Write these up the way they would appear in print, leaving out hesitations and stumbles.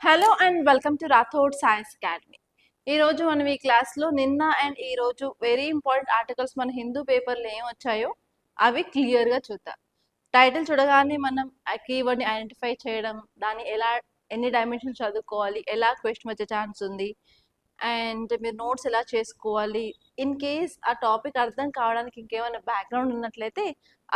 Hello and welcome to Rathod science academy. ఈరోజు మనం ఈ క్లాస్లో నిన్న అండ్ ఈరోజు వెరీ ఇంపార్టెంట్ ఆర్టికల్స్ మన హిందూ పేపర్లో ఏం వచ్చాయో అవి క్లియర్గా చూద్దాం. టైటిల్ చూడగానే మనం ఆ కీవర్డ్ని ఐడెంటిఫై చేయడం, దాన్ని ఎలా ఎన్ని డైమెన్షన్స్ చదువుకోవాలి, ఎలా క్వశ్చన్ వచ్చే ఛాన్స్ ఉంది, అండ్ మీరు నోట్స్ ఎలా చేసుకోవాలి, ఇన్ కేస్ ఆ టాపిక్ అర్థం కావడానికి ఇంకేమైనా బ్యాక్గ్రౌండ్ ఉన్నట్లయితే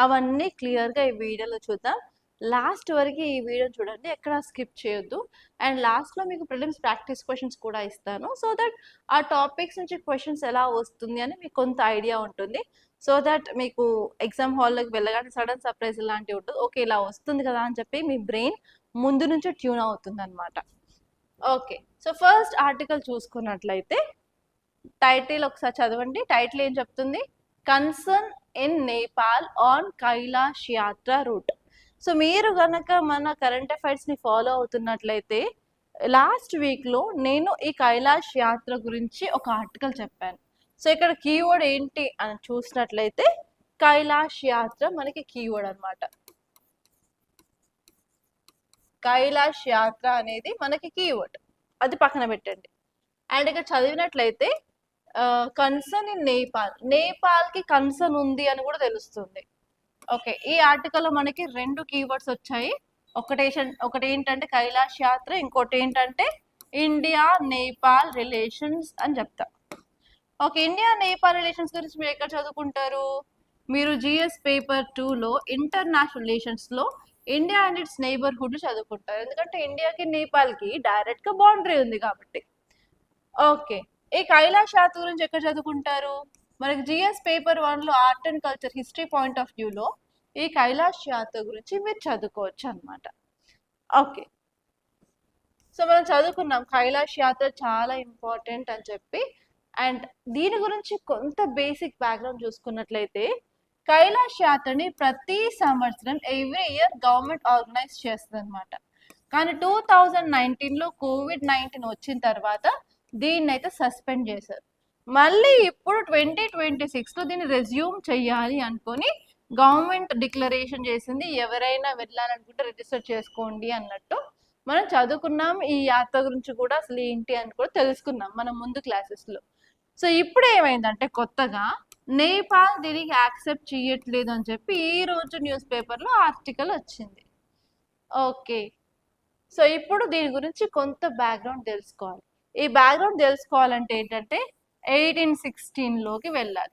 అవన్నీ క్లియర్గా ఈ వీడియోలో చూద్దాం. లాస్ట్ వరకు ఈ వీడియో చూడండి, ఎక్కడ స్కిప్ చేయొద్దు. అండ్ లాస్ట్లో మీకు ప్రిలిమ్స్ ప్రాక్టీస్ క్వశ్చన్స్ కూడా ఇస్తాను, సో దట్ ఆ టాపిక్స్ నుంచి క్వశ్చన్స్ ఎలా వస్తుంది అని మీకు కొంత ఐడియా ఉంటుంది. సో దట్ మీకు ఎగ్జామ్ హాల్లోకి వెళ్ళగానే సడన్ సర్ప్రైజ్ లాంటివి ఉంటుంది, ఓకే ఇలా వస్తుంది కదా అని చెప్పి మీ బ్రెయిన్ ముందు నుంచే ట్యూన్ అవుతుంది అనమాట. ఓకే, సో ఫస్ట్ ఆర్టికల్ చూసుకున్నట్లయితే టైటిల్ ఒకసారి చదవండి. టైటిల్ ఏం చెప్తుంది? Concern in Nepal on Kailash యాత్ర రూట్. సో మీరు కనుక మన కరెంట్ అఫైర్స్ని ఫాలో అవుతున్నట్లయితే లాస్ట్ వీక్లో నేను ఈ కైలాష్ యాత్ర గురించి ఒక ఆర్టికల్ చెప్పాను. సో ఇక్కడ కీవర్డ్ ఏంటి అని చూసినట్లయితే కైలాష్ యాత్ర మనకి కీవర్డ్ అనమాట. కైలాష్ యాత్ర అనేది మనకి కీవర్డ్, అది పక్కన పెట్టండి. అండ్ ఇక్కడ చదివినట్లయితే కన్సర్న్ ఇన్ నేపాల్కి కన్సర్న్ ఉంది అని కూడా తెలుస్తుంది. ఓకే, ఈ ఆర్టికల్లో మనకి రెండు కీవర్డ్స్ వచ్చాయి. ఒకటి ఏంటంటే కైలాష్ యాత్ర, ఇంకోటి ఏంటంటే ఇండియా నేపాల్ రిలేషన్స్ అని చెప్తా. ఓకే, ఇండియా నేపాల్ రిలేషన్స్ గురించి మీరు ఎక్కడ చదువుకుంటారు? మీరు జిఎస్ పేపర్ 2లో ఇంటర్నేషనల్ రిలేషన్స్లో ఇండియా అండ్ ఇట్స్ నైబర్హుడ్ చదువుకుంటారు, ఎందుకంటే ఇండియాకి నేపాల్కి డైరెక్ట్గా బౌండరీ ఉంది కాబట్టి. ఓకే, ఈ కైలాష్ యాత్ర గురించి ఎక్కడ చదువుకుంటారు? మనకి జిఎస్ పేపర్ 1లో art and culture history point of వ్యూలో ఈ కైలాష్ యాత్ర గురించి మీరు చదువుకోవచ్చు అనమాట. ఓకే, సో మనం చదువుకున్నాం కైలాష్ యాత్ర చాలా ఇంపార్టెంట్ అని చెప్పి. అండ్ దీని గురించి కొంత బేసిక్ బ్యాక్గ్రౌండ్ చూసుకున్నట్లయితే కైలాష్ యాత్రని ప్రతి సంవత్సరం ఎవ్రీ ఇయర్ గవర్నమెంట్ ఆర్గనైజ్ చేస్తుంది అనమాట. కానీ 2019లో COVID-19 వచ్చిన తర్వాత దీన్ని అయితే సస్పెండ్ చేశారు. మళ్ళీ ఇప్పుడు 2026లో దీన్ని రెజ్యూమ్ చెయ్యాలి అనుకొని గవర్నమెంట్ డిక్లరేషన్ చేసింది, ఎవరైనా వెళ్ళాలనుకుంటే రిజిస్టర్ చేసుకోండి అన్నట్టు. మనం చదువుకున్నాం ఈ యాత్ర గురించి కూడా, అసలు ఏంటి అని కూడా తెలుసుకున్నాం మనం ముందు క్లాసెస్లో. సో ఇప్పుడు ఏమైందంటే కొత్తగా నేపాల్ దీనికి యాక్సెప్ట్ చేయట్లేదు అని చెప్పి ఈ రోజు న్యూస్ పేపర్లో ఆర్టికల్ వచ్చింది. ఓకే, సో ఇప్పుడు దీని గురించి కొంత బ్యాక్గ్రౌండ్ తెలుసుకోవాలి. ఈ బ్యాక్గ్రౌండ్ తెలుసుకోవాలంటే ఏంటంటే 1816లోకి వెళ్ళాలి.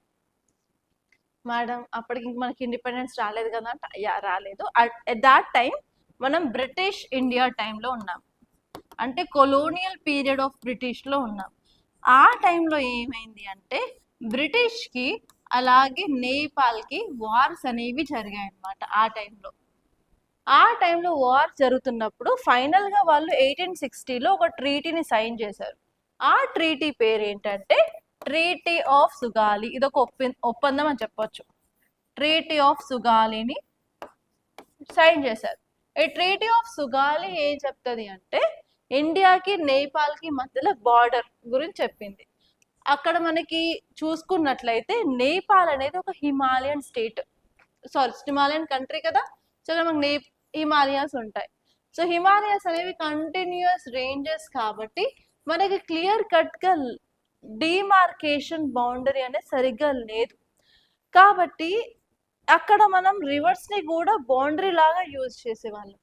మేడం అప్పటికి మనకి ఇండిపెండెన్స్ రాలేదు కదా అంటే రాలేదు. అట్ దాట్ టైం మనం బ్రిటిష్ ఇండియా టైంలో ఉన్నాం, అంటే కొలోనియల్ పీరియడ్ ఆఫ్ బ్రిటిష్లో ఉన్నాం. ఆ టైంలో ఏమైంది అంటే బ్రిటిష్కి అలాగే నేపాల్కి వార్స్ అనేవి జరిగాయి అన్నమాట. ఆ టైంలో వార్ జరుగుతున్నప్పుడు ఫైనల్గా వాళ్ళు 1860లో ఒక ట్రీటీని సైన్ చేశారు. ఆ ట్రీటీ పేరు ఏంటంటే ట్రీటీ ఆఫ్ సుగాలి. ఇదొక ఒప్పందం అని చెప్పొచ్చు. ట్రీటీ ఆఫ్ సుగాలిని సైన్ చేశారు. ఈ ట్రీటీ ఆఫ్ సుగాలి ఏం చెప్తుంది అంటే ఇండియాకి నేపాల్కి మధ్యలో బార్డర్ గురించి చెప్పింది. అక్కడ మనకి చూసుకున్నట్లయితే నేపాల్ అనేది ఒక హిమాలయన్ స్టేట్, హిమాలయన్ కంట్రీ కదా. సో మనకి హిమాలయాస్ ఉంటాయి. సో హిమాలయాస్ అనేవి కంటిన్యూస్ రేంజెస్ కాబట్టి మనకి క్లియర్ కట్గా డిమార్కేషన్ బౌండరీ అనేది సరిగ్గా లేదు. కాబట్టి అక్కడ మనం రివర్స్ని కూడా బౌండరీ లాగా యూజ్ చేసేవాళ్ళం.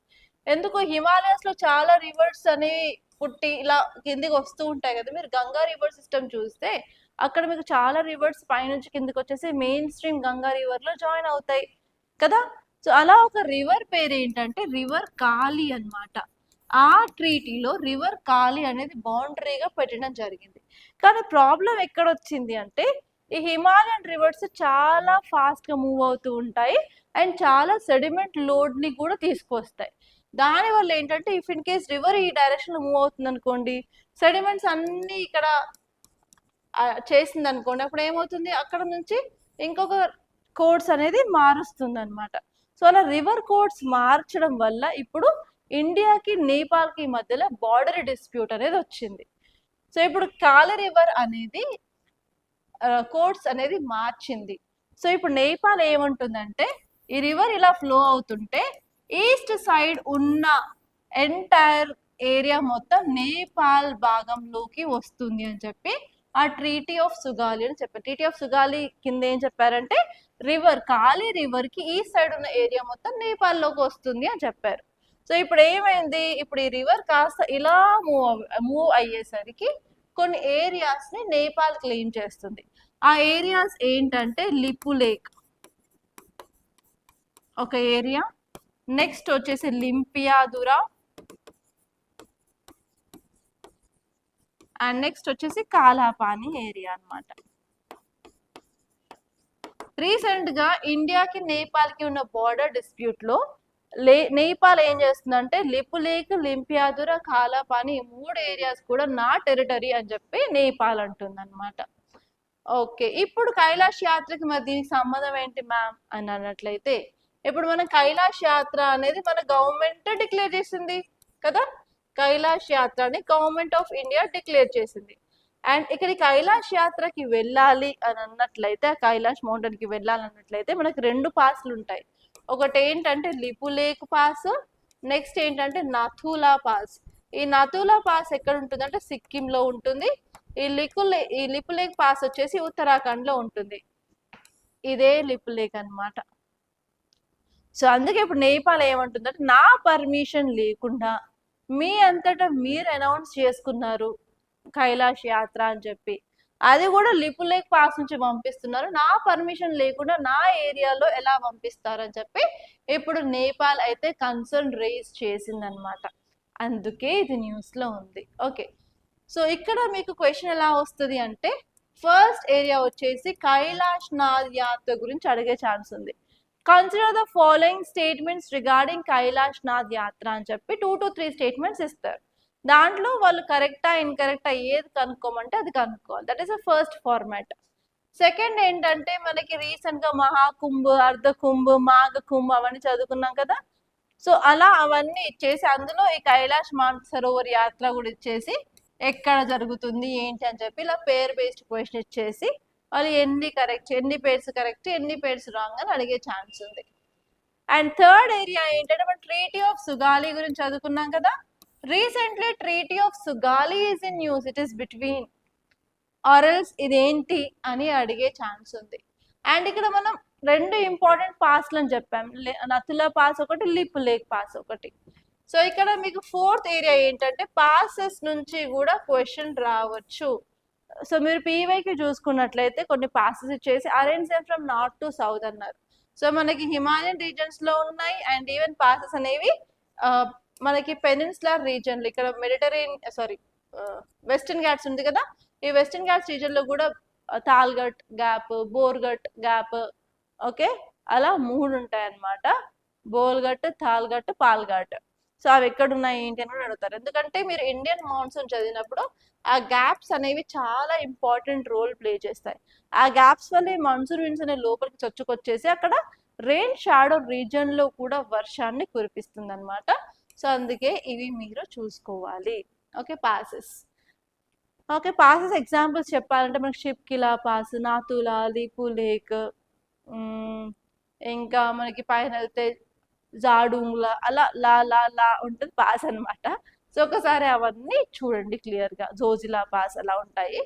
ఎందుకు? హిమాలయాస్లో చాలా రివర్స్ అనేవి పుట్టి ఇలా కిందికి వస్తూ ఉంటాయి కదా. మీరు గంగా రివర్ సిస్టమ్ చూస్తే అక్కడ మీకు చాలా రివర్స్ పైనుంచి కిందికి వచ్చేసి మెయిన్ స్ట్రీమ్ గంగా రివర్లో జాయిన్ అవుతాయి కదా. సో అలా ఒక రివర్ పేరు ఏంటంటే రివర్ కాళీ అన్నమాట. ఆ ట్రీటీలో రివర్ కాళీ అనేది బౌండరీగా పెట్టడం జరిగింది. కానీ ప్రాబ్లం ఎక్కడ వచ్చింది అంటే ఈ హిమాలయన్ రివర్స్ చాలా ఫాస్ట్గా మూవ్ అవుతూ ఉంటాయి అండ్ చాలా సెడిమెంట్ లోడ్ని కూడా తీసుకొస్తాయి. దానివల్ల ఏంటంటే ఇఫ్ ఇన్ కేస్ రివర్ ఈ డైరెక్షన్లో మూవ్ అవుతుంది అనుకోండి, సెడిమెంట్స్ అన్నీ ఇక్కడ చేసింది అనుకోండి, అప్పుడు ఏమవుతుంది అక్కడ నుంచి ఇంకొక కోడ్స్ అనేది మారుస్తుంది అనమాట. సో అలా రివర్ కోడ్స్ మార్చడం వల్ల ఇప్పుడు ఇండియాకి నేపాల్కి మధ్యలో బార్డర్ డిస్ప్యూట్ అనేది వచ్చింది. సో ఇప్పుడు కాళీ రివర్ అనేది కోడ్స్ అనేది మార్చింది. సో ఇప్పుడు నేపాల్ ఏమంటుందంటే ఈ రివర్ ఇలా ఫ్లో అవుతుంటే ఈస్ట్ సైడ్ ఉన్న ఎంటైర్ ఏరియా మొత్తం నేపాల్ భాగంలోకి వస్తుంది అని చెప్పి ఆ ట్రీటీ ఆఫ్ సుగాలి అని చెప్పారు. ట్రీటీ ఆఫ్ సుగాలి కింద ఏం చెప్పారంటే రివర్ కాళీ రివర్ కి ఈ సైడ్ ఉన్న ఏరియా మొత్తం నేపాల్లోకి వస్తుంది అని చెప్పారు. సో ఇప్పుడు ఏమైంది, ఇప్పుడు ఈ రివర్ కాస్త ఇలా మూవ్ అయ్యేసరికి కొన్ని ఏరియాస్ ని నేపాల్ క్లెయిమ్ చేస్తుంది. ఆ ఏరియాస్ ఏంటంటే లిపు లేక్ ఒక ఏరియా, నెక్స్ట్ వచ్చేసి లింపియాదురా, అండ్ నెక్స్ట్ వచ్చేసి కాలాపాని ఏరియా అన్నమాట. రీసెంట్ గా ఇండియాకి నేపాల్ కి ఉన్న బార్డర్ డిస్ప్యూట్ లో నేపాల్ ఏం చేస్తుందంటే లిపు లేక్, లింపియాదురా, కాలాపాని ఈ 3 ఏరియాస్ కూడా నా టెరిటరీ అని చెప్పి నేపాల్ అంటుంది అనమాట. ఓకే, ఇప్పుడు కైలాష్ యాత్రకి మరి దీనికి సంబంధం ఏంటి మ్యామ్ అని అన్నట్లయితే, ఇప్పుడు మన కైలాష్ యాత్ర అనేది మన గవర్నమెంట్ డిక్లేర్ చేసింది కదా. కైలాష్ యాత్ర అని గవర్నమెంట్ ఆఫ్ ఇండియా డిక్లేర్ చేసింది. అండ్ ఇక్కడ కైలాష్ యాత్రకి వెళ్ళాలి అని అన్నట్లయితే, కైలాష్ మౌంటైన్ కి వెళ్ళాలన్నట్లయితే మనకి 2 పాస్లు ఉంటాయి. ఒకటి ఏంటంటే లిపు లేక్ పాస్, నెక్స్ట్ ఏంటంటే నథులా పాస్. ఈ నథులా పాస్ ఎక్కడ ఉంటుంది అంటే సిక్కిం లో ఉంటుంది. ఈ లిపు లేక్ పాస్ వచ్చేసి ఉత్తరాఖండ్ లో ఉంటుంది. ఇదే లిపు లేక్ అనమాట. సో అందుకే ఇప్పుడు నేపాల్ ఏమంటుందంటే నా పర్మిషన్ లేకుండా మీ అంతటా మీరు అనౌన్స్ చేసుకున్నారు కైలాష్ యాత్ర అని చెప్పి, అది కూడా లిపు లేక్ పాస్ నుంచి పంపిస్తున్నారు, నా పర్మిషన్ లేకుండా నా ఏరియాలో ఎలా పంపిస్తారని చెప్పి ఇప్పుడు నేపాల్ అయితే కన్సర్న్ రేస్ చేసిందనమాట. అందుకే ఇది న్యూస్ లో ఉంది. ఓకే, సో ఇక్కడ మీకు క్వశ్చన్ ఎలా వస్తుంది అంటే, ఫస్ట్ ఏరియా వచ్చేసి కైలాష్ నాథ్ యాత్ర గురించి అడిగే ఛాన్స్ ఉంది. Consider the following statements regarding Kailash Nath యాత్ర అని చెప్పి 2 to 3 స్టేట్మెంట్స్ ఇస్తారు. దాంట్లో వాళ్ళు కరెక్టా ఇన్కరెక్టా ఏది కనుక్కోమంటే అది కనుక్కోవాలి. That is the first format. Second ఏంటంటే మనకి రీసెంట్ గా మహాకుంభ్, అర్ధకుంభ్, మాఘ కుంభ్ అవన్నీ చదువుకున్నాం కదా. సో అలా అవన్నీ ఇచ్చేసి అందులో ఈ కైలాష్ మానసరోవర్ యాత్ర కూడా ఇచ్చేసి ఎక్కడ జరుగుతుంది ఏంటి అని చెప్పి ఇలా పేర్ బేస్డ్ క్వశ్చన్ ఇచ్చేసి వాళ్ళు ఎన్ని పేర్స్ కరెక్ట్ ఎన్ని పేర్స్ రాంగ్ అని అడిగే ఛాన్స్ ఉంది. అండ్ థర్డ్ ఏరియా ఏంటంటే మనం ట్రీటీ ఆఫ్ సుగాలి గురించి చదువుకున్నాం కదా. Recently treaty of Sugauli is in news, it is between ఆరల్స్ ఇదేంటి అని అడిగే ఛాన్స్ ఉంది. అండ్ ఇక్కడ మనం 2 ఇంపార్టెంట్ పాస్లు అని చెప్పాం, నథులా పాస్ ఒకటి, లిపు లేక్ పాస్ ఒకటి. సో ఇక్కడ మీకు ఫోర్త్ ఏరియా ఏంటంటే పాసెస్ నుంచి కూడా క్వశ్చన్ రావచ్చు. సో మీరు పీవైకి చూసుకున్నట్లయితే కొన్ని పాసెస్ ఇచ్చేసి arrange from north to south అన్నారు. సో మనకి హిమాలయన్ రీజన్స్ లో ఉన్నాయి. అండ్ ఈవెన్ పాసెస్ అనేవి మనకి పెనిన్సులర్ రీజన్ లో ఇక్కడ వెస్టర్న్ ఘాట్స్ ఉంది కదా, ఈ వెస్టర్న్ ఘాట్స్ రీజన్ లో కూడా తాల్ఘట్ గ్యాప్, బోర్ఘట్ గ్యాప్, ఓకే అలా 3 ఉంటాయి అన్నమాట. బోల్ఘట్, తాల్ఘట్, పాల్ఘాట్. సో అవి ఎక్కడ ఉన్నాయి ఏంటి అని కూడా అడుగుతారు. ఎందుకంటే మీరు ఇండియన్ మాన్సూన్ చదివినప్పుడు ఆ గ్యాప్స్ అనేవి చాలా ఇంపార్టెంట్ రోల్ ప్లే చేస్తాయి. ఆ గ్యాప్స్ వల్ల మాన్సూన్ విండ్స్ అనే లోపలికి చొచ్చుకొచ్చేసి అక్కడ రెయిన్ షాడో రీజన్ లో కూడా వర్షాన్ని కురిపిస్తుంది అనమాట. సో అందుకే ఇవి మీరు చూసుకోవాలి. Okay, passes. Okay, passes examples చెప్పాలంటే మనకి షిప్కిలా పాస్, నాతులా, లిపు లేక్, ఇంకా మనకి పైన వెళ్తే జాడుంగ్లా, అలా లా లా లా ఉంటుంది పాస్ అనమాట. సో ఒకసారి అవన్నీ చూడండి క్లియర్ గా, జోజిలా పాస్ అలా ఉంటాయి.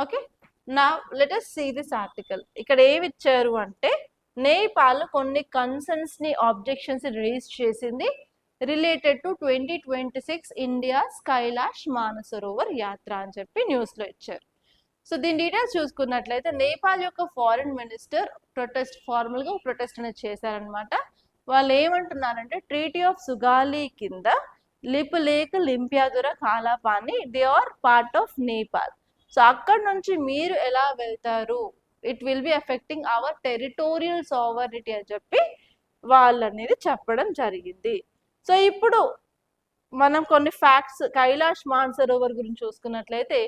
ఓకే, నా let us see this article. ఇక్కడ ఏమి ఇచ్చారు అంటే నేపాల్ కొన్ని కన్సర్న్స్ ని, ఆబ్జెక్షన్స్ రేజ్ చేసింది related to 2026 India's Kailash Mansarovar యాత్ర అని చెప్పి న్యూస్ లో ఇచ్చారు. సో దీని డీటెయిల్స్ చూసుకున్నట్లయితే నేపాల్ యొక్క ఫారిన్ మినిస్టర్ ఫార్మల్ గా ప్రొటెస్ట్ అనేది చేశారనమాట. వాళ్ళు ఏమంటున్నారంటే ట్రీటీ ఆఫ్ సుగాలి కింద Lipulekh, Limpiyadhura, Kalapani they are part of Nepal. So అక్కడ నుంచి మీరు ఎలా వెళ్తారు, it will be affecting our territorial sovereignty అని చెప్పి వాళ్ళు అనేది చెప్పడం జరిగింది. సో ఇప్పుడు మనం కొన్ని ఫ్యాక్ట్స్ కైలాష్ మానసరోవర్ గురించి చూసుకున్నట్లయితే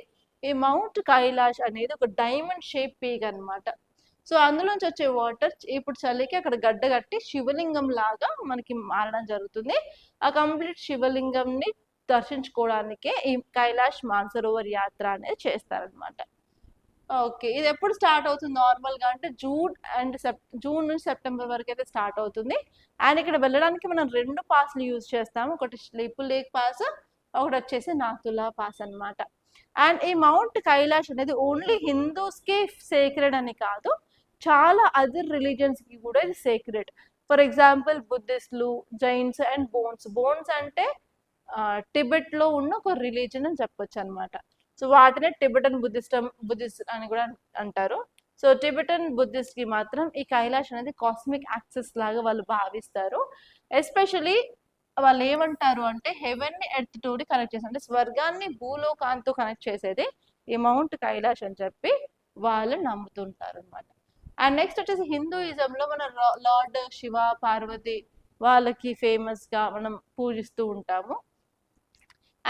ఈ మౌంట్ కైలాష్ అనేది ఒక డైమండ్ షేప్ పీక్ అనమాట. సో అందులోంచి వచ్చే వాటర్ ఇప్పుడు చలికి అక్కడ గడ్డ కట్టి శివలింగం లాగా మనకి మారడం జరుగుతుంది. ఆ కంప్లీట్ శివలింగం ని దర్శించుకోవడానికే ఈ కైలాష్ మానసరోవర్ యాత్ర అనేది చేస్తారనమాట. ఓకే, ఇది ఎప్పుడు స్టార్ట్ అవుతుంది నార్మల్ గా అంటే జూన్ నుంచి సెప్టెంబర్ వరకు అయితే స్టార్ట్ అవుతుంది. అండ్ ఇక్కడ వెళ్ళడానికి మనం 2 పాస్లు యూజ్ చేస్తాము, ఒకటి లిపు లేక్ పాస్, ఒకటి వచ్చేసి నాతులా పాస్ అన్నమాట. అండ్ ఈ మౌంట్ కైలాష్ అనేది ఓన్లీ హిందూస్కి సేక్రెడ్ అని కాదు, చాలా అదర్ రిలీజియన్స్కి కూడా ఇది సేక్రెడ్. ఫర్ ఎగ్జాంపుల్ బుద్ధిస్టులు, జైన్స్ అండ్ బోన్స్ అంటే టిబెట్లో ఉన్న ఒక రిలీజన్ అని చెప్పొచ్చు అనమాట. సో వాటినే టిబెటన్ బుద్ధిస్ట్ అని కూడా అంటారు. సో టిబెటన్ బుద్ధిస్ట్కి మాత్రం ఈ కైలాష్ అనేది కాస్మిక్ యాక్సెస్ లాగా వాళ్ళు భావిస్తారు. ఎస్పెషలీ వాళ్ళు ఏమంటారు అంటే హెవెన్ని ఎర్త్ తోటి కనెక్ట్ చేసి, అంటే స్వర్గాన్ని భూలోకాంతో కనెక్ట్ చేసేది ఈ మౌంట్ కైలాష్ అని చెప్పి వాళ్ళు నమ్ముతుంటారు అనమాట. అండ్ నెక్స్ట్ వచ్చేసి హిందూయిజంలో మన లార్డ్ శివ పార్వతి వాళ్ళకి ఫేమస్గా మనం పూజిస్తూ ఉంటాము.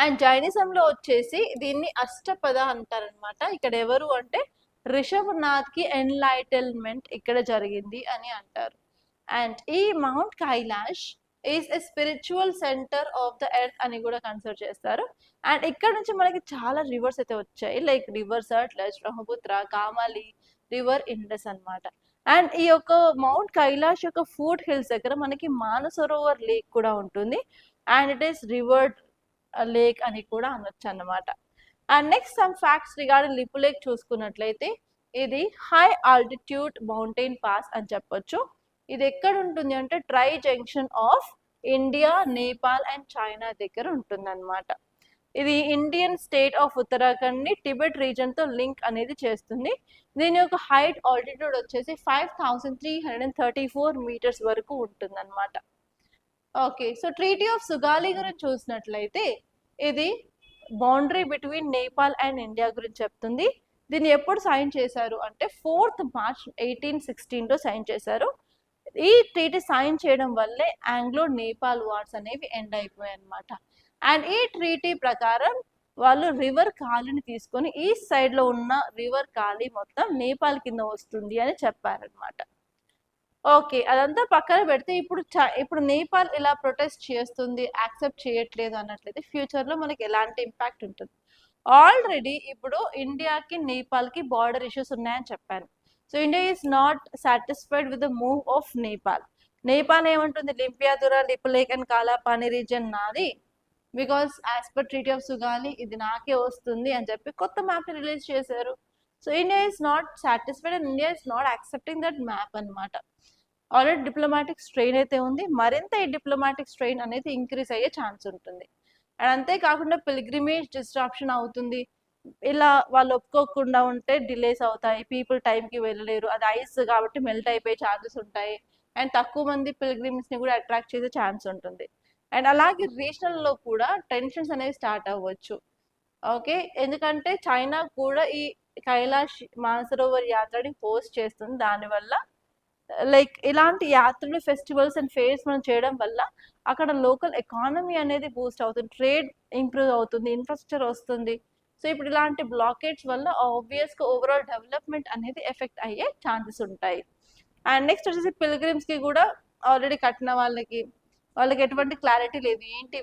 అండ్ జైనిజంలో వచ్చేసి దీన్ని అష్టపద అంటారనమాట. ఇక్కడ ఎవరు అంటే రిషభనాథ్కి ఎన్లైటల్మెంట్ ఇక్కడ జరిగింది అని అంటారు. అండ్ ఈ mount Kailash is a spiritual centre of the earth అని కూడా కన్సిడర్ చేస్తారు. అండ్ ఇక్కడ నుంచి మనకి చాలా రివర్స్ అయితే వచ్చాయి, like river Sutlej, Brahmaputra, Karnali, river Indus అనమాట. అండ్ ఈ యొక్క మౌంట్ కైలాష్ యొక్క ఫుట్ హిల్స్ దగ్గర మనకి మానసరోవర్ లేక్ కూడా ఉంటుంది. And it is river lake అని కూడా అనొచ్చు అన్నమాట. And next some facts regarding Lipulekh చూసుకున్నట్లయితే ఇది హై ఆల్టిట్యూడ్ మౌంటైన్ పాస్ అని చెప్పొచ్చు. ఇది ఎక్కడ ఉంటుంది అంటే tri junction of India, Nepal and China దగ్గర ఉంటుంది అనమాట. ఇది ఇండియన్ స్టేట్ ఆఫ్ ఉత్తరాఖండ్ ని టిబెట్ రీజన్ తో లింక్ అనేది చేస్తుంది. దీని యొక్క హైట్ ఆల్టిట్యూడ్ వచ్చేసి 5334 మీటర్స్ వరకు ఉంటుంది అనమాట. Okay, so treaty of Sugauli గురించి చూసినట్లయితే ఇది boundary between Nepal and India గురించి చెప్తుంది. దీన్ని ఎప్పుడు సైన్ చేశారు అంటే 4th March 1816 సైన్ చేశారు. ఈ ట్రీటీ సైన్ చేయడం వల్లే ఆంగ్లో నేపాల్ వార్స్ అనేవి ఎండ్ అయిపోయాయి అనమాట. అండ్ ఈ ట్రీటీ ప్రకారం వాళ్ళు రివర్ కాలిని తీసుకొని ఈస్ట్ సైడ్ లో ఉన్న రివర్ కాలి మొత్తం నేపాల్ కింద వస్తుంది అని చెప్పారనమాట. ఓకే, అదంతా పక్కన పెడితే ఇప్పుడు నేపాల్ ఇలా ప్రొటెస్ట్ చేస్తుంది, యాక్సెప్ట్ చేయట్లేదు అన్నట్లయితే ఫ్యూచర్ లో మనకి ఎలాంటి ఇంపాక్ట్ ఉంటుంది? ఆల్రెడీ ఇప్పుడు ఇండియాకి నేపాల్కి బార్డర్ ఇష్యూస్ ఉన్నాయని చెప్పాను. So India is not satisfied with the move of Nepal. Nepal ఏమంటుంది, లింపియాదురా, Lipu lake and Kalapani reason నాది, because as per treaty of Sugali ఇది నాకే వస్తుంది అని చెప్పి కొత్త మ్యాప్ రిలీజ్ చేశారు. So India is not satisfied and India is not accepting that map అనమాట. ఆల్రెడీ డిప్లొమాటిక్ స్ట్రెయిన్ అయితే ఉంది, మరింత ఈ డిప్లొమాటిక్ స్ట్రెయిన్ అనేది ఇంక్రీజ్ అయ్యే ఛాన్స్ ఉంటుంది. అండ్ అంతేకాకుండా పిల్గ్రిమేజ్ డిస్ట్రాప్షన్ అవుతుంది. ఇలా వాళ్ళు ఒప్పుకోకుండా ఉంటే డిలేస్ అవుతాయి, పీపుల్ టైంకి వెళ్ళలేరు, అది ఐస్ కాబట్టి మెల్ట్ అయిపోయే ఛాన్సెస్ ఉంటాయి. అండ్ తక్కువ మంది పిల్గ్రిమ్స్ని కూడా అట్రాక్ట్ చేసే ఛాన్స్ ఉంటుంది. అండ్ అలాగే రీజనల్లో కూడా టెన్షన్స్ అనేవి స్టార్ట్ అవ్వచ్చు. ఓకే, ఎందుకంటే చైనా కూడా ఈ కైలాష్ మానసరోవర్ యాత్రని హోస్ట్ చేస్తుంది. దానివల్ల లైక్ ఇలాంటి యాత్రలు, ఫెస్టివల్స్ అండ్ ఫేర్స్ మనం చేయడం వల్ల అక్కడ లోకల్ ఎకానమీ అనేది బూస్ట్ అవుతుంది, ట్రేడ్ ఇంప్రూవ్ అవుతుంది, ఇన్ఫ్రాస్ట్రక్చర్ వస్తుంది. సో ఇప్పుడు ఇలాంటి బ్లాకేట్స్ వల్ల ఆబ్వియస్గా ఓవరాల్ డెవలప్మెంట్ అనేది ఎఫెక్ట్ అయ్యే ఛాన్సెస్ ఉంటాయి. అండ్ నెక్స్ట్ వచ్చేసి పిల్గ్రిమ్స్కి కూడా ఆల్రెడీ కట్టిన వాళ్ళకి ఎటువంటి క్లారిటీ లేదు, ఏంటి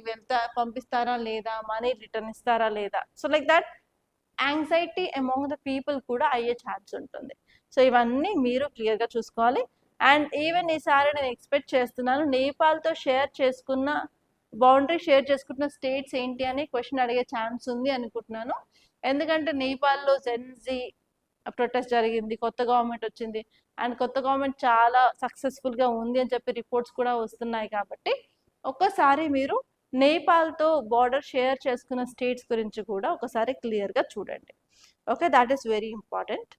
పంపిస్తారా లేదా, మనీ రిటర్న్ ఇస్తారా లేదా. So like that anxiety among the people కూడా అయ్యే ఛాన్స్ ఉంటుంది. సో ఇవన్నీ మీరు క్లియర్గా చూసుకోవాలి. అండ్ ఈవెన్ ఈసారి నేను ఎక్స్పెక్ట్ చేస్తున్నాను నేపాల్తో బౌండరీ షేర్ చేసుకుంటున్న స్టేట్స్ ఏంటి అని క్వశ్చన్ అడిగే ఛాన్స్ ఉంది అనుకుంటున్నాను. ఎందుకంటే నేపాల్లో జెన్జీ ప్రొటెస్ట్ జరిగింది, కొత్త గవర్నమెంట్ వచ్చింది, అండ్ కొత్త గవర్నమెంట్ చాలా సక్సెస్ఫుల్గా ఉంది అని చెప్పి రిపోర్ట్స్ కూడా వస్తున్నాయి. కాబట్టి ఒక్కసారి మీరు నేపాల్తో బార్డర్ షేర్ చేసుకున్న స్టేట్స్ గురించి కూడా ఒకసారి క్లియర్గా చూడండి. Okay, that is very important.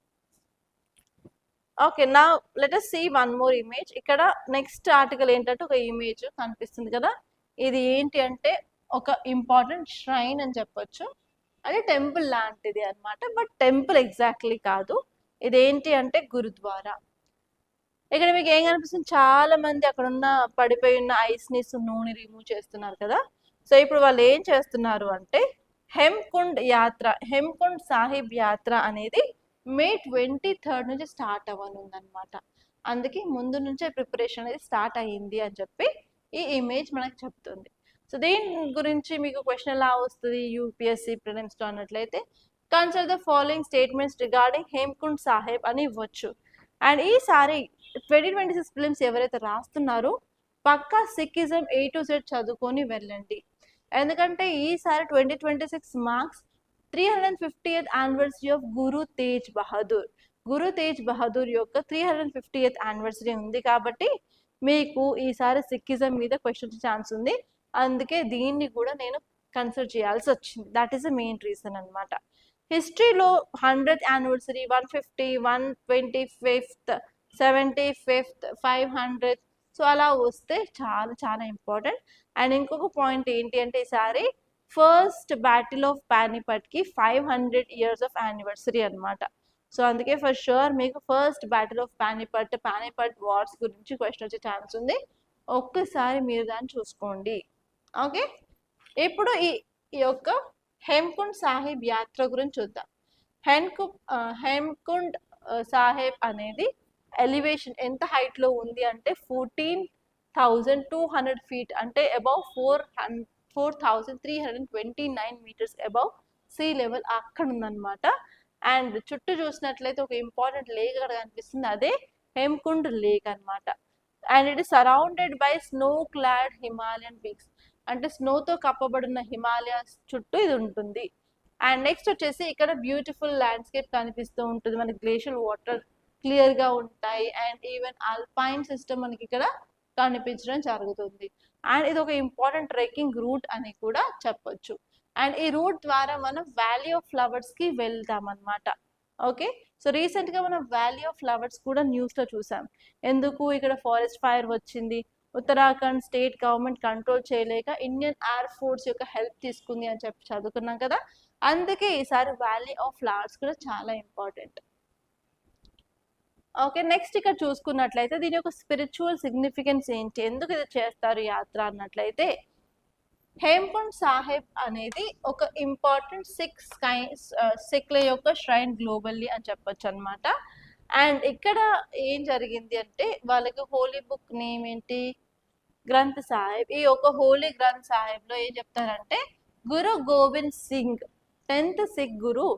Okay, నా let us see one more image. ఇక్కడ నెక్స్ట్ ఆర్టికల్ ఏంటంటే ఒక ఇమేజ్ కనిపిస్తుంది కదా, ఇది ఏంటి అంటే ఒక ఇంపార్టెంట్ ష్రైన్ అని చెప్పొచ్చు. అది టెంపుల్ లాంటిది అనమాట, బట్ టెంపుల్ ఎగ్జాక్ట్లీ కాదు. ఇదేంటి అంటే గురుద్వారా. ఇక్కడ మీకు ఏం కనిపిస్తుంది, చాలా మంది అక్కడ ఉన్న పడిపోయి ఉన్న ఐస్ని, నూనె రిమూవ్ చేస్తున్నారు కదా. సో ఇప్పుడు వాళ్ళు ఏం చేస్తున్నారు అంటే హెమ్కుండ్ సాహిబ్ యాత్ర అనేది May 23rd నుంచి స్టార్ట్ అవ్వనుందనమాట. అందుకే ముందు నుంచే ప్రిపరేషన్ అనేది స్టార్ట్ అయ్యింది అని చెప్పి ఈ ఇమేజ్ మనకు చెప్తుంది. సో దీని గురించి మీకు క్వశ్చన్ ఎలా వస్తుంది యూపీఎస్సీ ప్రిలిమ్స్లో అన్నట్లయితే, consider the following statements regarding Hemkund Saheb అని ఇవ్వచ్చు. అండ్ ఈసారి 2026 ప్రిలిమ్స్ ఎవరైతే రాస్తున్నారో పక్కా సిక్కిజం A to Z చదువుకొని వెళ్ళండి. ఎందుకంటే ఈసారి 2026 marks 350th anniversary of Guru Tegh Bahadur. Guru Tegh Bahadur యొక్క 350th యానివర్సరీ ఉంది కాబట్టి మీకు ఈసారి సిక్కిజం మీద క్వశ్చన్ ఛాన్స్ ఉంది. అందుకే దీన్ని కూడా నేను కన్సిడర్ చేయాల్సి వచ్చింది. That is the main reason అనమాట. హిస్టరీలో 100th anniversary, 150, 125th, 75th, 500 so అలా వస్తే చాలా చాలా ఇంపార్టెంట్. అండ్ ఇంకొక పాయింట్ ఏంటి అంటే ఈసారి ఫస్ట్ బ్యాటిల్ ఆఫ్ పానిపట్కి 500 years ఆఫ్ యానివర్సరీ అనమాట. సో అందుకే ఫర్ షూర్ మీకు first battle of Panipat wars గురించి క్వశ్చన్ వచ్చే ఛాన్స్ ఉంది. ఒక్కసారి మీరు దాన్ని చూసుకోండి. ఓకే, ఇప్పుడు ఈ యొక్క హేమకుండ్ సాహిబ్ యాత్ర గురించి చూద్దాం. హేమకుండ్ సాహిబ్ అనేది ఎలివేషన్ ఎంత హైట్ లో ఉంది అంటే 14,200 feet, అంటే above 4,329 meters above sea level అక్కడ ఉందన్నమాట. అండ్ చుట్టూ చూసినట్లయితే ఒక ఇంపార్టెంట్ లేక్ అక్కడ కనిపిస్తుంది, అదే హేమకుండ్ లేక్ అనమాట. And it is surrounded by snow clad Himalayan peaks, అంటే స్నోతో కప్పబడిన హిమాలయాస్ చుట్టూ ఇది ఉంటుంది. అండ్ నెక్స్ట్ వచ్చేసి ఇక్కడ బ్యూటిఫుల్ ల్యాండ్స్కేప్ కనిపిస్తూ ఉంటుంది, మనకి గ్లేషియల్ వాటర్ క్లియర్ గా ఉంటాయి. అండ్ ఈవెన్ ఆల్పైన్ సిస్టమ్ మనకి ఇక్కడ కనిపించడం జరుగుతుంది. అండ్ ఇది ఒక ఇంపార్టెంట్ ట్రెక్కింగ్ రూట్ అని కూడా చెప్పొచ్చు. అండ్ ఈ రూట్ ద్వారా మనం వ్యాలీ ఆఫ్ ఫ్లవర్స్ కి వెళ్తాం అనమాట. ఓకే, సో రీసెంట్ గా మనం వ్యాలీ ఆఫ్ ఫ్లవర్స్ కూడా న్యూస్ లో చూసాం. ఎందుకు, ఇక్కడ ఫారెస్ట్ ఫైర్ వచ్చింది, ఉత్తరాఖండ్ స్టేట్ గవర్నమెంట్ కంట్రోల్ చేయలేక ఇండియన్ ఎయిర్ ఫోర్స్ యొక్క హెల్ప్ తీసుకుంది అని చెప్పి చదువుకున్నాం కదా. అందుకే ఈసారి వ్యాలీ ఆఫ్ ఫ్లవర్స్ కూడా చాలా ఇంపార్టెంట్. ఓకే, నెక్స్ట్ ఇక్కడ చూసుకున్నట్లయితే దీని యొక్క స్పిరిచువల్ సిగ్నిఫికెన్స్ ఏంటి, ఎందుకు ఇది చేస్తారు యాత్ర అన్నట్లయితే, హేమకుండ్ సాహిబ్ అనేది ఒక ఇంపార్టెంట్ సిక్ల యొక్క ష్రైన్ గ్లోబల్లీ అని చెప్పొచ్చు అనమాట. అండ్ ఇక్కడ ఏం జరిగింది అంటే వాళ్ళకి హోలీ బుక్ నేమ్ ఏంటి, గ్రంథ్ సాహిబ్. ఈ యొక్క హోలీ గ్రంథ్ సాహిబ్ లో ఏం చెప్తారంటే గురు గోవింద్ సింగ్ 10th సిక్ గురు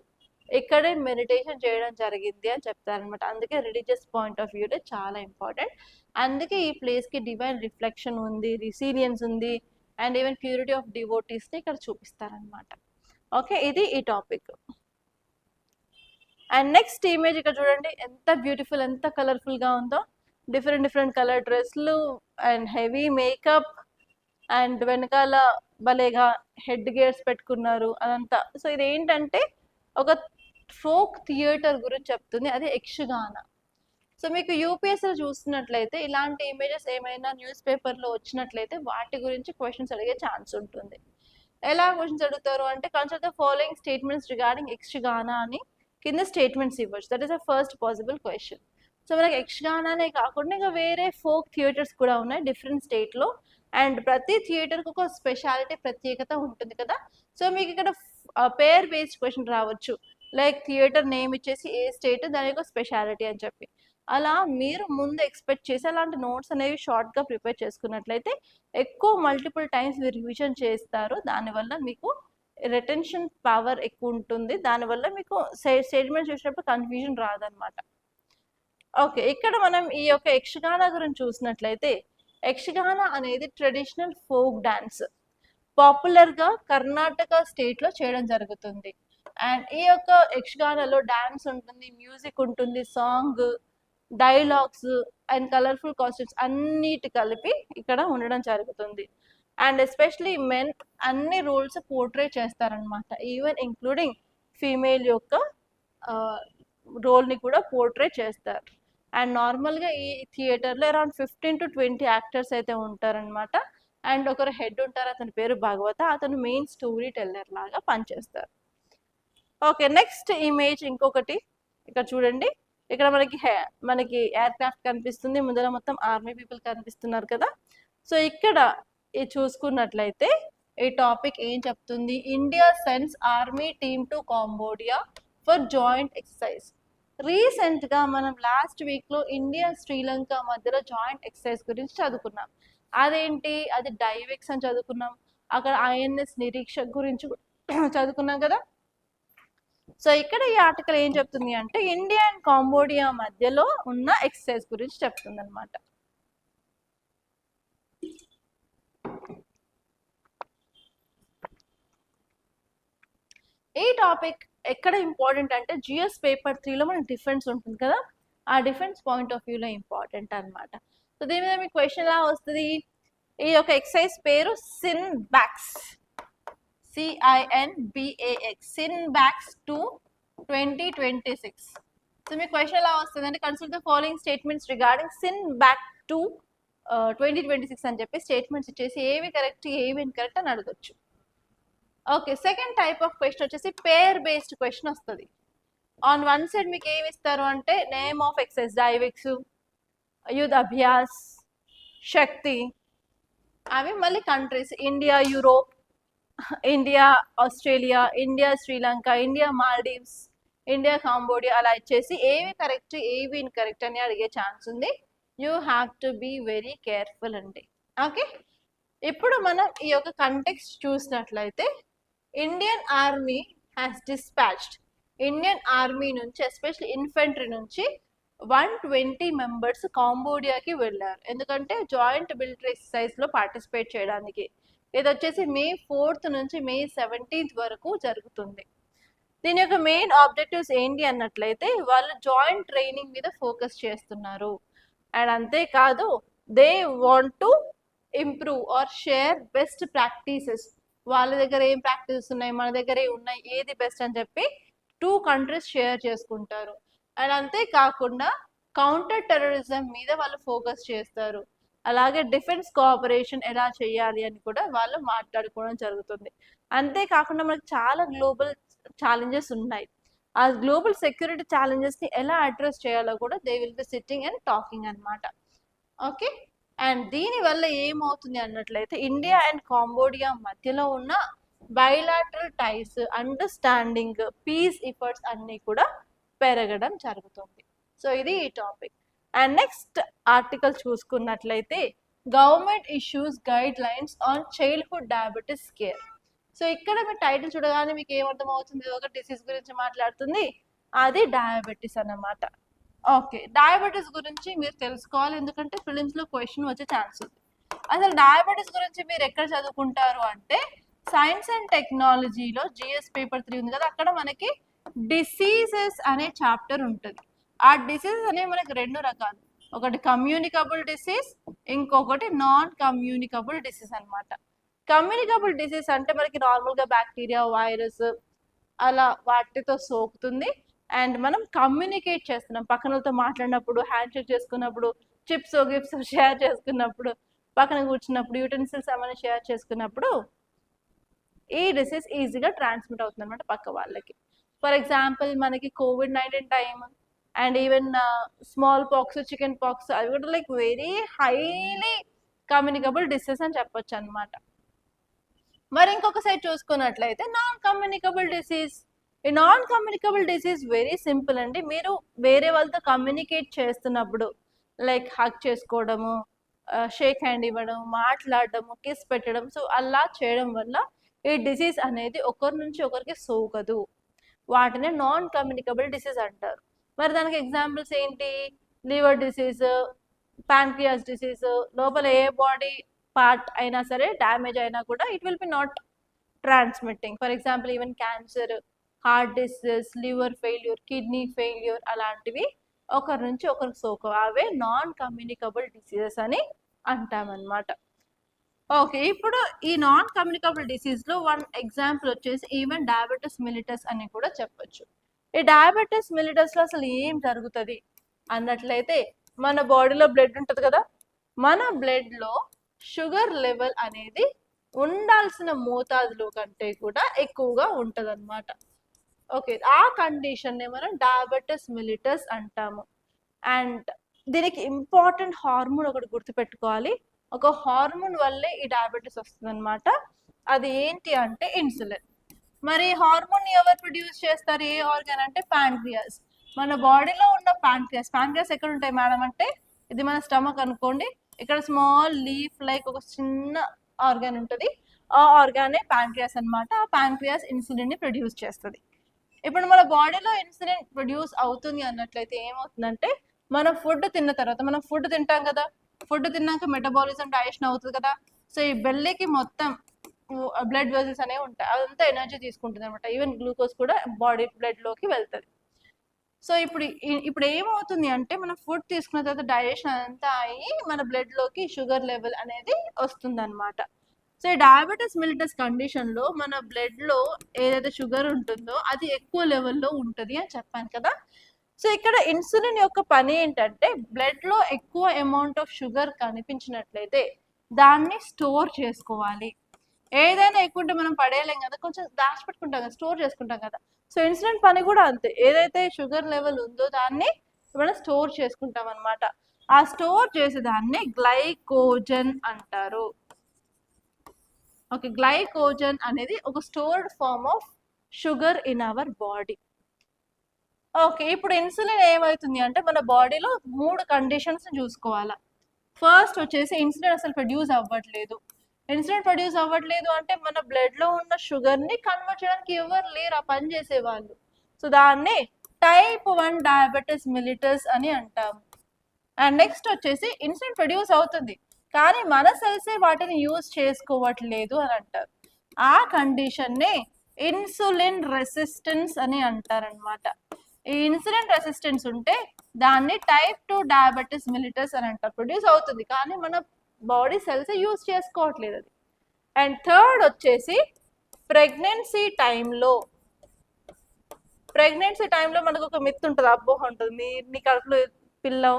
ఇక్కడే మెడిటేషన్ చేయడం జరిగింది అని చెప్తారనమాట. అందుకే రిలీజియస్ పాయింట్ ఆఫ్ వ్యూలో చాలా ఇంపార్టెంట్. అందుకే ఈ ప్లేస్ కి డివైన్ రిఫ్లెక్షన్ ఉంది, రిసీలియన్స్ ఉంది, and even purity of devotees ని ఇక్కడ చూపిస్తారనమాట. ఓకే, ఇది ఈ టాపిక్. అండ్ నెక్స్ట్ ఇమేజ్ ఇక్కడ చూడండి, ఎంత బ్యూటిఫుల్, ఎంత కలర్ఫుల్ గా ఉందో. డిఫరెంట్ కలర్ డ్రెస్లు అండ్ హెవీ మేకప్, అండ్ వెనకాల భలేగా హెడ్ గేర్స్ పెట్టుకున్నారు అదంతా. సో ఇది ఏంటంటే ఒక ఫోక్ థియేటర్ గురించి చెప్తుంది, అది యక్షగాన. సో మీకు యూపీఎస్సీలో చూస్తున్నట్లయితే ఇలాంటి ఇమేజెస్ ఏమైనా న్యూస్ పేపర్లో వచ్చినట్లయితే వాటి గురించి క్వశ్చన్స్ అడిగే ఛాన్స్ ఉంటుంది. ఎలా క్వశ్చన్స్ అడుగుతారు అంటే consider the following statements regarding Yakshagana అని కింద స్టేట్మెంట్స్ ఇవ్వచ్చు. That is the first possible question. So మనకి యక్షగానే కాకుండా ఇంకా వేరే ఫోక్ థియేటర్స్ కూడా ఉన్నాయి డిఫరెంట్ స్టేట్లో. అండ్ ప్రతి థియేటర్కి ఒక స్పెషాలిటీ, ప్రత్యేకత ఉంటుంది కదా. సో మీకు ఇక్కడ పేర్ బేస్డ్ క్వశ్చన్ రావచ్చు, లైక్ థియేటర్ నేమ్ ఇచ్చేసి ఏ స్టేట్, దాని యొక్క స్పెషాలిటీ అని చెప్పి. అలా మీరు ముందు ఎక్స్పెక్ట్ చేసి అలాంటి నోట్స్ అనేవి షార్ట్గా ప్రిపేర్ చేసుకున్నట్లయితే ఎక్కువ మల్టిపుల్ టైమ్స్ మీరు రివిజన్ చేస్తారు. దానివల్ల మీకు రిటెన్షన్ పవర్ ఎక్కువ ఉంటుంది, దానివల్ల మీకు స్టేట్మెంట్ చూసినప్పుడు కన్ఫ్యూజన్ రాదనమాట. ఓకే, ఇక్కడ మనం ఈ యొక్క యక్షగాన గురించి చూసినట్లయితే యక్షగాన అనేది ట్రెడిషనల్ ఫోక్ డాన్స్, పాపులర్గా కర్ణాటక స్టేట్లో చేయడం జరుగుతుంది. అండ్ ఈ యొక్క యక్షగానలో డాన్స్ ఉంటుంది, మ్యూజిక్ ఉంటుంది, song, dialogues and colourful costumes అన్నిటి కలిపి ఇక్కడ ఉండడం జరుగుతుంది. అండ్ ఎస్పెషలీ మెన్ అన్ని రోల్స్ పోర్ట్రే చేస్తారనమాట, ఈవెన్ ఇంక్లూడింగ్ ఫీమేల్ యొక్క రోల్ని కూడా పోర్ట్రే చేస్తారు. అండ్ నార్మల్గా ఈ థియేటర్లో అరౌండ్ 15 to 20 యాక్టర్స్ అయితే ఉంటారనమాట. అండ్ ఒకరు హెడ్ ఉంటారు, అతని పేరు భాగవత, అతను మెయిన్ స్టోరీ టెల్లర్ లాగా పనిచేస్తారు. ఓకే, నెక్స్ట్ ఇమేజ్ ఇంకొకటి ఇక్కడ చూడండి. ఇక్కడ మనకి ఎయిర్ క్రాఫ్ట్ కనిపిస్తుంది, ముందర మొత్తం ఆర్మీ పీపుల్ కనిపిస్తున్నారు కదా. సో ఇక్కడ ఇది చూసుకున్నట్లయితే ఈ టాపిక్ ఏం చెప్తుంది, India sends army team to Cambodia for joint exercise. రీసెంట్గా మనం లాస్ట్ వీక్లో ఇండియా శ్రీలంక మధ్యలో జాయింట్ ఎక్సర్సైజ్ గురించి చదువుకున్నాం. అదేంటి, అది డైవెక్స్ అని చదువుకున్నాం. అక్కడ INS నిరీక్షక్ గురించి చదువుకున్నాం కదా. సో ఇక్కడ ఈ ఆర్టికల్ ఏం చెప్తుంది అంటే ఇండియా అండ్ కాంబోడియా మధ్యలో ఉన్న ఎక్సర్సైజ్ గురించి చెప్తుంది అనమాట. టాపిక్ ఎక్కడ ఇంపార్టెంట్ అంటే జిఎస్ పేపర్ 3లో మనకి డిఫెన్స్ ఉంటుంది కదా, ఆ డిఫెన్స్ పాయింట్ ఆఫ్ వ్యూలో ఇంపార్టెంట్ అనమాట. సో దీని మీద మీకు క్వశ్చన్ ఎలా వస్తుంది, ఈ యొక్క ఎక్సర్సైజ్ పేరు sin backs, CINBAX, sin backs 2 2026. So మీకు క్వశ్చన్ ఎలా వస్తుంది అంటే consider the following statements regarding sin back 2 2026 అని చెప్పి స్టేట్మెంట్స్ ఇచ్చేసి ఏవి కరెక్ట్ ఏవి ఇన్కరెక్ట్ అని అడగొచ్చు. Okay, second type of question వచ్చేసి పేర్ బేస్డ్ క్వశ్చన్ వస్తుంది. ఆన్ వన్ సైడ్ మీకు ఏమి ఇస్తారు అంటే నేమ్ ఆఫ్ ఎక్సైజ్ డైవిక్స్, యుద్ధ్ అభ్యాస్, శక్తి, అవి మళ్ళీ countries India Europe, India Australia, India Sri Lanka, India Maldives, India Cambodia అలా ఇచ్చేసి ఏవి కరెక్ట్ ఏవి ఇన్కరెక్ట్ అని అడిగే ఛాన్స్ ఉంది. You have to be very careful అండి. ఓకే, ఇప్పుడు మనం ఈ యొక్క కంటెక్స్ట్ చూసినట్లయితే Indian army has dispatched, Indian army నుంచి ఎస్పెషల్లీ ఇన్ఫెంట్రీ నుంచి 120 మెంబర్స్ కాంబోడియాకి వెళ్ళారు. ఎందుకంటే జాయింట్ మిలిటరీ ఎక్సర్సైజ్లో పార్టిసిపేట్ చేయడానికి. ఇది వచ్చేసి May 4th నుంచి May 17th వరకు జరుగుతుంది. దీని యొక్క మెయిన్ ఆబ్జెక్టివ్స్ ఏంటి అన్నట్లయితే వాళ్ళు జాయింట్ ట్రైనింగ్ మీద ఫోకస్ చేస్తున్నారు. అండ్ అంతేకాదు they want to improve or share best practices. వాళ్ళ దగ్గర ఏం ప్రాక్టీసెస్ ఉన్నాయి, మన దగ్గర ఏం ఉన్నాయి, ఏది బెస్ట్ అని చెప్పి 2 కంట్రీస్ షేర్ చేసుకుంటారు. అండ్ అంతేకాకుండా కౌంటర్ టెర్రరిజం మీద వాళ్ళు ఫోకస్ చేస్తారు. అలాగే డిఫెన్స్ కోఆపరేషన్ ఎలా చేయాలి అని కూడా వాళ్ళు మాట్లాడుకోవడం జరుగుతుంది. అంతేకాకుండా మనకు చాలా గ్లోబల్ ఛాలెంజెస్ ఉన్నాయి. ఆ గ్లోబల్ సెక్యూరిటీ ఛాలెంజెస్ని ఎలా అడ్రస్ చేయాలో కూడా they will be sitting and talking అనమాట. ఓకే, అండ్ దీనివల్ల ఏమవుతుంది అన్నట్లయితే ఇండియా అండ్ కాంబోడియా మధ్యలో ఉన్న బైలాటరల్ టైస్, అండర్స్టాండింగ్, పీస్ ఎఫర్ట్స్ అన్నీ కూడా పెరగడం జరుగుతుంది. సో ఇది ఈ టాపిక్. అండ్ నెక్స్ట్ ఆర్టికల్ చూసుకున్నట్లయితే government issues guide lines on childhood diabetes care. So ఇక్కడ మీ టైటిల్ చూడగానే మీకు ఏమర్థం అవుతుంది, ఒక డిసీజ్ గురించి మాట్లాడుతుంది, అది డయాబెటీస్ అన్నమాట. ఓకే, డయాబెటీస్ గురించి మీరు తెలుసుకోవాలి, ఎందుకంటే ఫిలిమ్స్లో క్వశ్చన్ వచ్చే ఛాన్స్ ఉంది. అసలు డయాబెటీస్ గురించి మీరు ఎక్కడ చదువుకుంటారు అంటే సైన్స్ అండ్ టెక్నాలజీలో జిఎస్ పేపర్ 3 ఉంది కదా, అక్కడ మనకి డిసీజెస్ అనే చాప్టర్ ఉంటుంది. ఆ డిసీజెస్ అనేవి మనకి 2 రకాలు, ఒకటి కమ్యూనికబుల్ డిసీజ్, ఇంకొకటి నాన్ కమ్యూనికబుల్ డిసీజ్ అనమాట. కమ్యూనికబుల్ డిసీజ్ అంటే మనకి నార్మల్గా బ్యాక్టీరియా, వైరస్ అలా వాటితో సోకుతుంది. అండ్ మనం కమ్యూనికేట్ చేస్తున్నాం, పక్కనతో మాట్లాడినప్పుడు, హ్యాండ్ షేక్ చేసుకున్నప్పుడు, చిప్స్ గిఫ్ట్స్ షేర్ చేసుకున్నప్పుడు, పక్కన కూర్చున్నప్పుడు, యూటెన్సిల్స్ ఏమైనా షేర్ చేసుకున్నప్పుడు ఈ డిసీజ్ ఈజీగా ట్రాన్స్మిట్ అవుతుంది అనమాట పక్క వాళ్ళకి. ఫర్ ఎగ్జాంపుల్ మనకి COVID-19 time and even small pox, chicken pox, అవి కూడా like very highly communicable disease అని చెప్పొచ్చు అనమాట. మరి ఇంకొక సైడ్ చూసుకున్నట్లయితే నాన్ కమ్యూనికబుల్ డిసీజ్. ఈ non communicable disease very simple అండి. మీరు వేరే వాళ్ళతో కమ్యూనికేట్ చేస్తున్నప్పుడు లైక్ హగ్ చేసుకోవడము, షేక్ హ్యాండ్ ఇవ్వడం, మాట్లాడడము, కిస్ పెట్టడం, సో అలా చేయడం వల్ల ఈ డిసీజ్ అనేది ఒకరి నుంచి ఒకరికి సోకదు. వాటిని నాన్ కమ్యూనికబుల్ డిసీజ్ అంటారు. మరి దానికి ఎగ్జాంపుల్స్ ఏంటి, లివర్ డిసీజ్, ప్యాంక్రియాస్ డిసీజ్, లోపల ఏ బాడీ పార్ట్ అయినా సరే డ్యామేజ్ అయినా కూడా it will be not transmitting. For example even cancer, heart disease, liver failure, kidney failure అలాంటివి ఒకరి నుంచి ఒకరికి సోకవు, అవే నాన్ కమ్యూనికబుల్ డిసీజెస్ అని అంటామన్నమాట. ఓకే, ఇప్పుడు ఈ నాన్ కమ్యూనికబుల్ డిసీజ్లో 1 ఎగ్జాంపుల్ వచ్చేసి ఈవెన్ డయాబెటిస్ మిలిటస్ అని కూడా చెప్పొచ్చు. ఈ డయాబెటిస్ మిలిటస్లో అసలు ఏం జరుగుతుంది అన్నట్లయితే మన బాడీలో బ్లడ్ ఉంటుంది కదా, మన బ్లడ్లో షుగర్ లెవెల్ అనేది ఉండాల్సిన మోతాదులో కంటే కూడా ఎక్కువగా ఉంటుంది అనమాట. ఓకే, ఆ కండిషన్ని మనం డయాబెటిస్ మిలిటస్ అంటాము. అండ్ దీనికి ఇంపార్టెంట్ హార్మోన్ ఒకటి గుర్తుపెట్టుకోవాలి, ఒక హార్మోన్ వల్లే ఈ డయాబెటీస్ వస్తుంది అనమాట. అది ఏంటి అంటే ఇన్సులిన్. మరి హార్మోన్ ఎవరు ప్రొడ్యూస్ చేస్తారు, ఏ ఆర్గాన్ అంటే ప్యాంక్రియాస్. మన బాడీలో ఉన్న ప్యాంక్రియాస్ ఎక్కడ ఉంటాయి మేడం అంటే ఇది మన స్టమక్ అనుకోండి, ఇక్కడ స్మాల్ లీఫ్ లైక్ ఒక చిన్న ఆర్గాన్ ఉంటుంది, ఆ ఆర్గానే ప్యాంక్రియాస్ అనమాట. ఆ ప్యాంక్రియాస్ ఇన్సులిన్ ని ప్రొడ్యూస్ చేస్తుంది. ఇప్పుడు మన బాడీలో ఇన్సులిన్ ప్రొడ్యూస్ అవుతుంది అన్నట్లయితే ఏమవుతుందంటే మనం ఫుడ్ తిన్న తర్వాత, మనం ఫుడ్ తింటాం కదా, ఫుడ్ తిన్నాక మెటబాలిజం, డైజెషన్ అవుతుంది కదా, సో ఈ బెల్లీకి మొత్తం బ్లడ్ వెజల్స్ అనేవి ఉంటాయి, అదంతా ఎనర్జీ తీసుకుంటుంది అనమాట. ఈవెన్ గ్లూకోజ్ కూడా బాడీ బ్లడ్ లోకి వెళ్తుంది. సో ఇప్పుడు ఏమవుతుంది అంటే మనం ఫుడ్ తీసుకున్న తర్వాత డైజెషన్ అంతా అయ్యి మన బ్లడ్ లోకి షుగర్ లెవెల్ అనేది వస్తుంది అనమాట. సో ఈ డయాబెటీస్ మిలిటస్ కండిషన్ లో మన బ్లడ్ లో ఏదైతే షుగర్ ఉంటుందో అది ఎక్కువ లెవెల్లో ఉంటుంది అని చెప్పాను కదా. సో ఇక్కడ ఇన్సులిన్ యొక్క పని ఏంటంటే బ్లడ్ లో ఎక్కువ అమౌంట్ ఆఫ్ షుగర్ కనిపించినట్లయితే దాన్ని స్టోర్ చేసుకోవాలి. ఏదైనా ఎక్కువ ఉంటే మనం పడేయలేం కదా, కొంచెం దాచిపెట్టుకుంటాం కదా, స్టోర్ చేసుకుంటాం కదా. సో ఇన్సులిన్ పని కూడా అంతే, ఏదైతే షుగర్ లెవెల్ ఉందో దాన్ని మనం స్టోర్ చేసుకుంటాం అనమాట. ఆ స్టోర్ చేసేదాన్ని గ్లైకోజన్ అంటారు. ఓకే, గ్లైకోజన్ అనేది ఒక stored form of sugar in our body. Okay, ఇప్పుడు ఇన్సులిన్ ఏమవుతుంది అంటే మన బాడీలో 3 కండిషన్స్ చూసుకోవాలా. ఫస్ట్ వచ్చేసి ఇన్సులిన్ అసలు ప్రొడ్యూస్ అవ్వట్లేదు. ఇన్సులిన్ ప్రొడ్యూస్ అవ్వట్లేదు అంటే మన బ్లడ్ లో ఉన్న షుగర్ ని కన్వర్ట్ చేయడానికి ఎవరు లేరు ఆ పని చేసే వాళ్ళు. సో దాన్ని టైప్ 1 డయాబెటిస్ మిలిటస్ అని అంటాము. అండ్ నెక్స్ట్ వచ్చేసి ఇన్సులిన్ ప్రొడ్యూస్ అవుతుంది కానీ మన సెల్సే వాటిని యూజ్ చేసుకోవట్లేదు అని అంటారు. ఆ కండిషన్ ని ఇన్సులిన్ రెసిస్టెన్స్ అని అంటారనమాట. ఈ ఇన్సులిన్ రెసిస్టెన్స్ ఉంటే దాన్ని టైప్ 2 డయాబెటిస్ మిలిటస్ అని అంటారు. ప్రొడ్యూస్ అవుతుంది కానీ మన బాడీ సెల్స్ యూజ్ చేసుకోవట్లేదు అది. అండ్ థర్డ్ వచ్చేసి ప్రెగ్నెన్సీ టైంలో మనకు ఒక మిత్ ఉంటుంది, అపోహ ఉంటుంది, నీ కడుపులో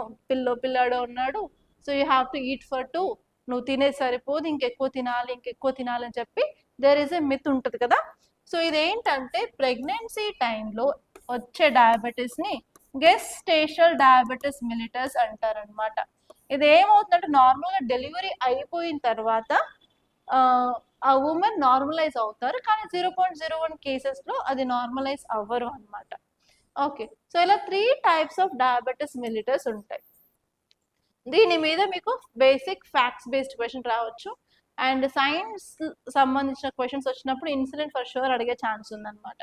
పిల్లాడో ఉన్నాడు, so you have to eat for 2, నువ్వు తినేది సరిపోదు, ఇంకెక్కువ తినాలి అని చెప్పి దేర్ ఇస్ ఎ మిత్ ఉంటుంది కదా. సో ఇదేంటంటే ప్రెగ్నెన్సీ టైంలో వచ్చే డయాబెటీస్ ని గెస్టేషనల్ డయాబెటిస్ మిలిటస్ అంటారనమాట. ఇది ఏమవుతుందంటే నార్మల్గా డెలివరీ అయిపోయిన తర్వాత ఆ ఉమెన్ నార్మలైజ్ అవుతారు కానీ 0.01 కేసెస్లో అది నార్మలైజ్ అవ్వరు అనమాట. ఓకే, సో ఇలా 3 టైప్స్ ఆఫ్ డయాబెటిస్ మిలిటస్ ఉంటాయి. దీని మీద మీకు బేసిక్ ఫ్యాక్ట్స్ బేస్డ్ క్వశ్చన్ రావచ్చు అండ్ సైన్స్ సంబంధించిన క్వశ్చన్స్ వచ్చినప్పుడు ఇన్సులిన్ ఫర్ షూర్ అడిగే ఛాన్స్ ఉందన్నమాట.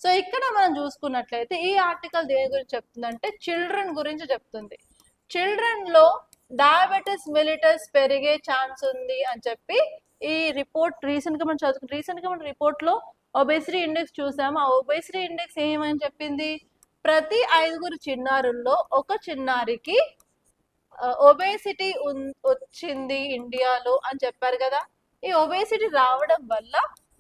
సో ఇక్కడ మనం చూసుకున్నట్లయితే ఈ ఆర్టికల్ దేని గురించి చెప్తుందంటే చిల్డ్రన్ గురించి చెప్తుంది. చిల్డ్రన్ లో డయాబెటిస్ మిలిటస్ పెరిగే ఛాన్స్ ఉంది అని చెప్పి ఈ రిపోర్ట్ రీసెంట్ గా మన రిపోర్ట్ లో ఒబేసిటీ ఇండెక్స్ చూసాము. ఆ ఒబేసిటీ ఇండెక్స్ ఏమని చెప్పింది, ప్రతి 5 చిన్నారుల్లో ఒక చిన్నారికి ఒబేసిటీ వచ్చింది ఇండియాలో అని చెప్పారు కదా. ఈ ఒబేసిటీ రావడం వల్ల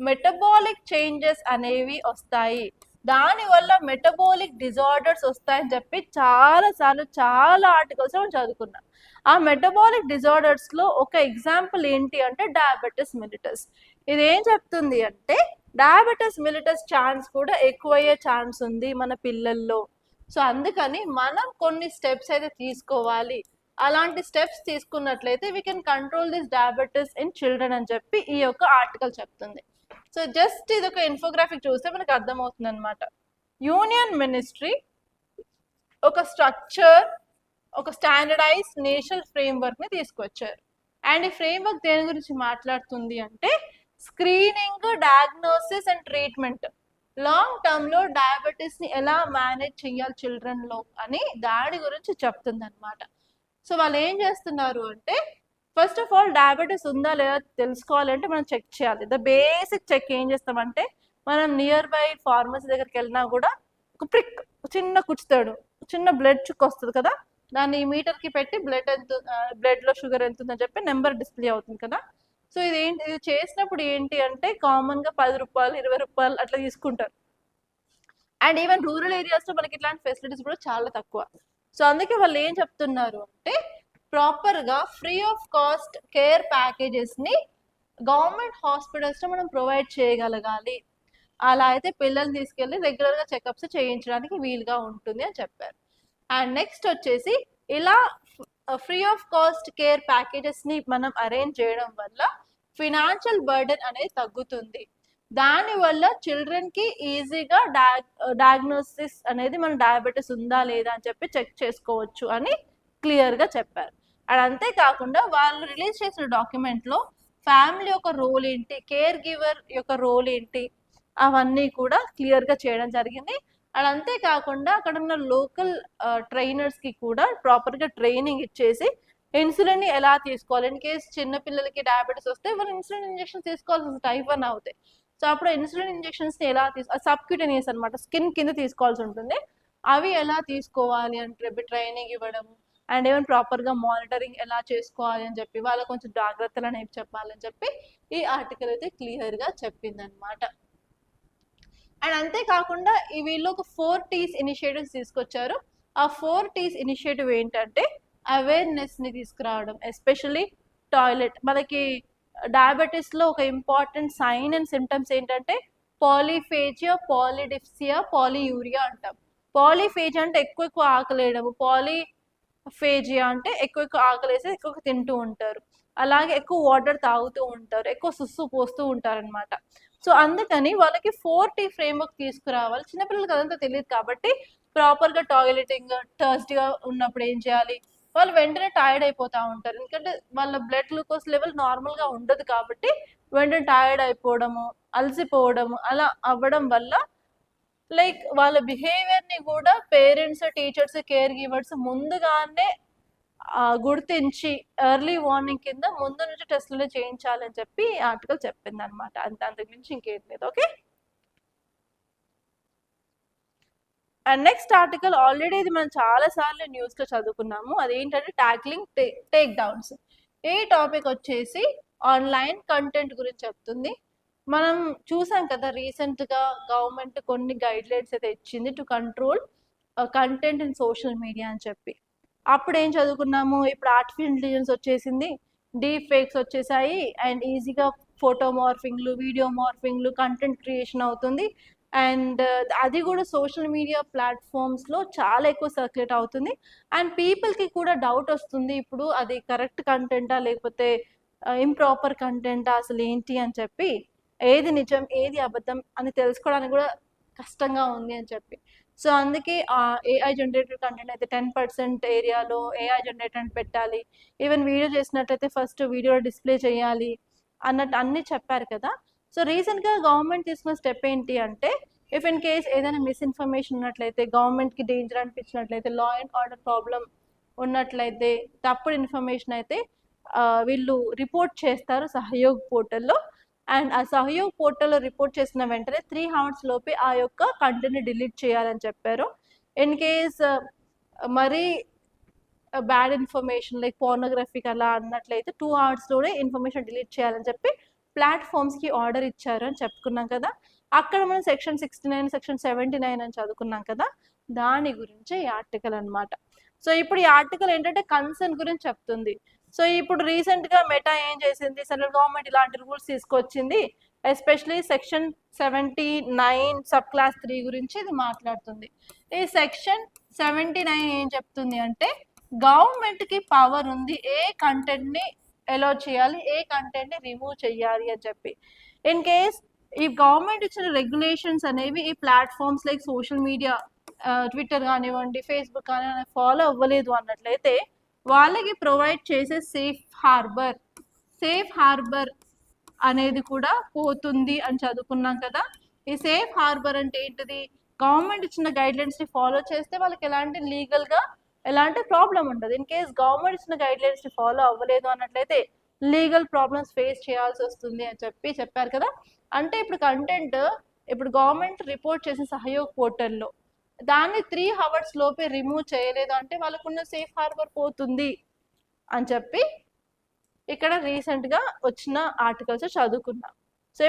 మెటబాలిక్ చేంజెస్ అనేవి వస్తాయి, దానివల్ల మెటబాలిక్ డిజార్డర్స్ వస్తాయని చెప్పి చాలా ఆర్టికల్స్ మనం చదువుకున్నాం. ఆ మెటబాలిక్ డిజార్డర్స్ లో ఒక ఎగ్జాంపుల్ ఏంటి అంటే డయాబెటిస్ మిలిటస్. ఇది ఏం చెప్తుంది అంటే డయాబెటిస్ మిలిటస్ ఛాన్స్ కూడా ఎక్కువయ్యే ఛాన్స్ ఉంది మన పిల్లల్లో. సో అందుకని మనం కొన్ని స్టెప్స్ అయితే తీసుకోవాలి. అలాంటి స్టెప్స్ తీసుకున్నట్లయితే we can control this diabetes in children అని చెప్పి ఈ యొక్క ఆర్టికల్ చెప్తుంది. సో జస్ట్ ఇది ఒక ఇన్ఫోగ్రాఫిక్ చూస్తే మనకు అర్థమవుతుంది అనమాట. యూనియన్ మినిస్ట్రీ ఒక స్ట్రక్చర్, ఒక స్టాండర్డైజ్ నేషనల్ ఫ్రేమ్వర్క్ ని తీసుకొచ్చారు. అండ్ ఈ ఫ్రేమ్వర్క్ దేని గురించి మాట్లాడుతుంది అంటే screening, diagnosis and treatment, long term లో డయాబెటీస్ ని ఎలా మేనేజ్ చేయాలి చిల్డ్రన్ లో అని దాని గురించి చెప్తుంది అనమాట. సో వాళ్ళు ఏం చేస్తున్నారు అంటే ఫస్ట్ ఆఫ్ ఆల్ డయాబెటీస్ ఉందా లేదా తెలుసుకోవాలంటే మనం చెక్ చేయాలి. ద బేసిక్ చెక్ ఏం చేస్తామంటే మనం నియర్ బై ఫార్మసీ దగ్గరికి వెళ్ళినా కూడా ఒక ప్రిక్ చిన్న కుచ్చుతాడు, చిన్న బ్లడ్ చుక్క వస్తుంది కదా, దాన్ని మీటర్ కి పెట్టి బ్లడ్ లో షుగర్ ఎంత ఉందని చెప్పి నెంబర్ డిస్ప్లే అవుతుంది కదా. సో ఇది చేసినప్పుడు ఏంటి అంటే కామన్ గా 10 రూపాయలు 20 రూపాయలు అట్లా తీసుకుంటారు. అండ్ ఈవెన్ రూరల్ ఏరియాస్ లో మనకి ఇట్లాంటి ఫెసిలిటీస్ కూడా చాలా తక్కువ. సో అందుకే వాళ్ళు ఏం చెప్తున్నారు అంటే ప్రాపర్ గా free of cost care packages ని గవర్నమెంట్ హాస్పిటల్స్ లో మనం ప్రొవైడ్ చేయగలగాలి. అలా అయితే పిల్లల్ని తీసుకెళ్లి రెగ్యులర్ గా చెకప్స్ చేయించడానికి వీలుగా ఉంటుంది అని చెప్పారు. అండ్ నెక్స్ట్ వచ్చేసి ఇలా free of cost care packages ని మనం అరేంజ్ చేయడం వల్ల ఫినాన్షియల్ బర్డెన్ అనేది తగ్గుతుంది. దానివల్ల చిల్డ్రన్ కి ఈజీగా డయాగ్నోసిస్ అనేది మన డయాబెటీస్ ఉందా లేదా అని చెప్పి చెక్ చేసుకోవచ్చు అని క్లియర్ గా చెప్పారు. అండ్ అంతేకాకుండా వాళ్ళు రిలీజ్ చేసిన డాక్యుమెంట్ లో ఫ్యామిలీ యొక్క రోల్ ఏంటి, కేర్ గివర్ యొక్క రోల్ ఏంటి, అవన్నీ కూడా క్లియర్ గా చేయడం జరిగింది. అండ్ అంతేకాకుండా అక్కడ ఉన్న లోకల్ ట్రైనర్స్ కి కూడా ప్రాపర్ గా ట్రైనింగ్ ఇచ్చేసి ఇన్సులిన్ ఎలా తీసుకోవాలి, ఇన్ కేస్ చిన్న పిల్లలకి డయాబెటీస్ వస్తే వాళ్ళు ఇన్సులిన్ ఇంజెక్షన్ తీసుకోవాల్సి టైప్ 1 అవుతాయి. సో అప్పుడు ఇన్సులిన్ ఇంజెక్షన్స్ ఎలా సబ్క్యూటేనియస్ అనమాట, స్కిన్ కింద తీసుకోవాల్సి ఉంటుంది. అవి ఎలా తీసుకోవాలి అని చెప్పి ట్రైనింగ్ ఇవ్వడం, అండ్ ఈవెన్ ప్రాపర్గా మానిటరింగ్ ఎలా చేసుకోవాలి అని చెప్పి వాళ్ళకి కొంచెం జాగ్రత్తలు అనేవి చెప్పాలని చెప్పి ఈ ఆర్టికల్ అయితే క్లియర్గా చెప్పిందనమాట. అండ్ అంతేకాకుండా వీళ్ళు ఒక 4 T's ఇనిషియేటివ్స్ తీసుకొచ్చారు. ఆ 4 T's ఇనిషియేటివ్ ఏంటంటే అవేర్నెస్ని తీసుకురావడం, ఎస్పెషల్లీ టాయిలెట్. మనకి డయాబెటీస్లో ఒక ఇంపార్టెంట్ సైన్ అండ్ సిమ్టమ్స్ ఏంటంటే పాలీఫేజియా, పాలిడిప్సియా, పాలియూరియా అంటాం. పాలీఫేజియా అంటే ఎక్కువ ఆకలేయడము, పాలీఫేజియా అంటే ఎక్కువ ఆకలేసి ఎక్కువ తింటూ ఉంటారు, అలాగే ఎక్కువ వాటర్ తాగుతూ ఉంటారు, ఎక్కువ సుస్సు పోస్తూ ఉంటారనమాట. సో అందుకని వాళ్ళకి 4T ఫ్రేమ్వర్క్ తీసుకురావాలి. చిన్నపిల్లలకి అదంతా తెలియదు కాబట్టి ప్రాపర్గా టాయిలెటింగ్ థర్స్ట్గా ఉన్నప్పుడు ఏం చేయాలి, వాళ్ళు వెంటనే టైర్డ్ అయిపోతూ ఉంటారు, ఎందుకంటే వాళ్ళ బ్లడ్ గ్లూకోజ్ లెవెల్ నార్మల్గా ఉండదు కాబట్టి వెంటనే టైర్డ్ అయిపోవడము, అలసిపోవడము అలా అవ్వడం వల్ల లైక్ వాళ్ళ బిహేవియర్ని కూడా పేరెంట్స్, టీచర్స్, కేర్ గివర్స్ ముందుగానే గుర్తించి ఎర్లీ వార్నింగ్ కింద ముందు నుంచి టెస్టులు చేయించాలని చెప్పి ఆర్టికల్ చెప్పింది అనమాట. అంతకు మించి ఇంకేం లేదు. Okay, and next article already ఇది మనం చాలా సార్లు న్యూస్లో చదువుకున్నాము. అదేంటంటే ట్యాక్లింగ్ టేక్ డౌన్స్. ఈ టాపిక్ వచ్చేసి ఆన్లైన్ కంటెంట్ గురించి చెప్తుంది. మనం చూసాం కదా రీసెంట్గా గవర్నమెంట్ కొన్ని గైడ్ లైన్స్ అయితే ఇచ్చింది to control content in social media అని చెప్పి. అప్పుడు ఏం చదువుకున్నాము, ఇప్పుడు ఆర్టిఫిషియల్ ఇంటెలిజెన్స్ వచ్చేసింది, డీప్ ఫేక్స్ వచ్చేసాయి, అండ్ ఈజీగా ఫోటో మార్ఫింగ్లు, వీడియో మార్ఫింగ్లు, కంటెంట్ క్రియేషన్ అవుతుంది. అండ్ అది కూడా సోషల్ మీడియా ప్లాట్ఫామ్స్లో చాలా ఎక్కువ సర్క్యులేట్ అవుతుంది. అండ్ పీపుల్కి కూడా డౌట్ వస్తుంది, ఇప్పుడు అది కరెక్ట్ కంటెంటా లేకపోతే ఇంప్రాపర్ కంటెంటా, అసలు ఏంటి అని చెప్పి, ఏది నిజం ఏది అబద్ధం అని తెలుసుకోవడానికి కూడా కష్టంగా ఉంది అని చెప్పి. సో అందుకే ఏఐ జనరేటెడ్ కంటెంట్ అయితే 10% ఏరియాలో ఏఐ జనరేటెడ్ పెట్టాలి, ఈవెన్ వీడియో చేసినట్లయితే ఫస్ట్ వీడియో డిస్ప్లే చేయాలి అన్నట్టు అన్నీ చెప్పారు కదా. సో రీసెంట్గా గవర్నమెంట్ తీసుకున్న స్టెప్ ఏంటి అంటే, ఇఫ్ ఇన్ కేస్ ఏదైనా మిస్ఇన్ఫర్మేషన్ ఉన్నట్లయితే, గవర్నమెంట్కి డేంజర్ అనిపించినట్లయితే, లా అండ్ ఆర్డర్ ప్రాబ్లం ఉన్నట్లయితే, తప్పుడు ఇన్ఫర్మేషన్ అయితే వీళ్ళు రిపోర్ట్ చేస్తారు సహయోగ్ పోర్టల్లో. అండ్ ఆ సహయోగ్ పోర్టల్లో రిపోర్ట్ చేసిన వెంటనే 3 hours లోపే ఆ యొక్క కంటెంట్ని డిలీట్ చేయాలని చెప్పారు. ఇన్ కేస్ మరీ బ్యాడ్ ఇన్ఫర్మేషన్ లైక్ పోర్నోగ్రఫీకి అలా అన్నట్లయితే 2 hours ఇన్ఫర్మేషన్ డిలీట్ చేయాలని చెప్పి ప్లాట్ఫామ్స్కి ఆర్డర్ ఇచ్చారు అని చెప్పుకున్నాం కదా. అక్కడ మనం సెక్షన్ 69, సెక్షన్ 79 అని చదువుకున్నాం కదా, దాని గురించి ఈ ఆర్టికల్ అనమాట. సో ఇప్పుడు ఈ ఆర్టికల్ ఏంటంటే కన్సర్న్ గురించి చెప్తుంది. సో ఇప్పుడు రీసెంట్గా మెటా ఏం చేసింది, సెంట్రల్ గవర్నమెంట్ ఇలాంటి రూల్స్ తీసుకొచ్చింది, ఎస్పెషలీ సెక్షన్ 79 సబ్ క్లాస్ 3 గురించి ఇది మాట్లాడుతుంది. ఈ సెక్షన్ 79 ఏం చెప్తుంది అంటే, గవర్నమెంట్కి పవర్ ఉంది ఏ కంటెంట్ని అలో చేయాలి, ఏ కంటెంట్ని రిమూవ్ చేయాలి అని చెప్పి. ఇన్ కేస్ ఈ గవర్నమెంట్ ఇచ్చిన రెగ్యులేషన్స్ అనేవి ఈ platforms like social media, Twitter కానివ్వండి, ఫేస్బుక్ కానివ్వండి ఫాలో అవ్వలేదు అన్నట్లయితే వాళ్ళకి ప్రొవైడ్ చేసే సేఫ్ హార్బర్ అనేది కూడా పోతుంది అని చదువుకున్నాం కదా. ఈ సేఫ్ హార్బర్ అంటే ఏంటిది, గవర్నమెంట్ ఇచ్చిన గైడ్లైన్స్ని ఫాలో చేస్తే వాళ్ళకి ఎలాంటి లీగల్గా ఎలాంటి ప్రాబ్లం ఉండదు. ఇన్ కేస్ గవర్నమెంట్ ఇచ్చిన గైడ్లైన్స్ని ఫాలో అవ్వలేదు అన్నట్లయితే లీగల్ ప్రాబ్లమ్స్ ఫేస్ చేయాల్సి వస్తుంది అని చెప్పారు కదా. అంటే ఇప్పుడు కంటెంట్ ఇప్పుడు గవర్నమెంట్ రిపోర్ట్ చేసిన సహయోగ్ పోర్టల్లో దాన్ని 3 hours లోపే రిమూవ్ చేయలేదు అంటే వాళ్ళకున్న సేఫ్ హార్బర్ పోతుంది అని చెప్పి ఇక్కడ రీసెంట్గా వచ్చిన ఆర్టికల్స్ చదువుకున్నాం. సో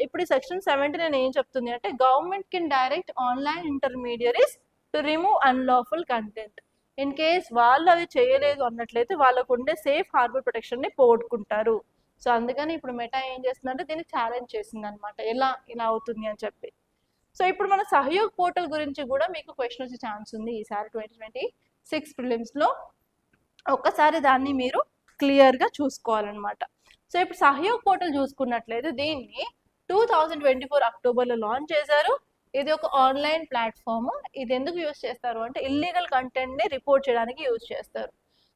ఇప్పుడు సెక్షన్ 79 ఏం చెప్తుంది అంటే, government can direct online intermediaries to remove unlawful content. In case వాళ్ళు అవి చేయలేదు అన్నట్లయితే వాళ్ళకు ఉండే సేఫ్ హార్బర్ ప్రొటెక్షన్ని పోగొట్టుకుంటారు. సో అందుకని ఇప్పుడు మెటా ఏం చేస్తుందంటే దీన్ని ఛాలెంజ్ చేసింది అనమాట, ఇలా అవుతుంది అని చెప్పి. సో ఇప్పుడు మన సహయోగ్ పోర్టల్ గురించి కూడా మీకు క్వశ్చన్ వచ్చే ఛాన్స్ ఉంది ఈసారి 2026 ప్రిలిమ్స్లో. ఒక్కసారి దాన్ని మీరు క్లియర్గా చూసుకోవాలన్నమాట. సో ఇప్పుడు సహయోగ్ పోర్టల్ చూసుకున్నట్లయితే దీన్ని 2024 అక్టోబర్లో లాంచ్ చేశారు. ఇది ఒక ఆన్లైన్ ప్లాట్ఫామ్. ఇది ఎందుకు యూజ్ చేస్తారు అంటే ఇల్లీగల్ కంటెంట్ని రిపోర్ట్ చేయడానికి యూజ్ చేస్తారు.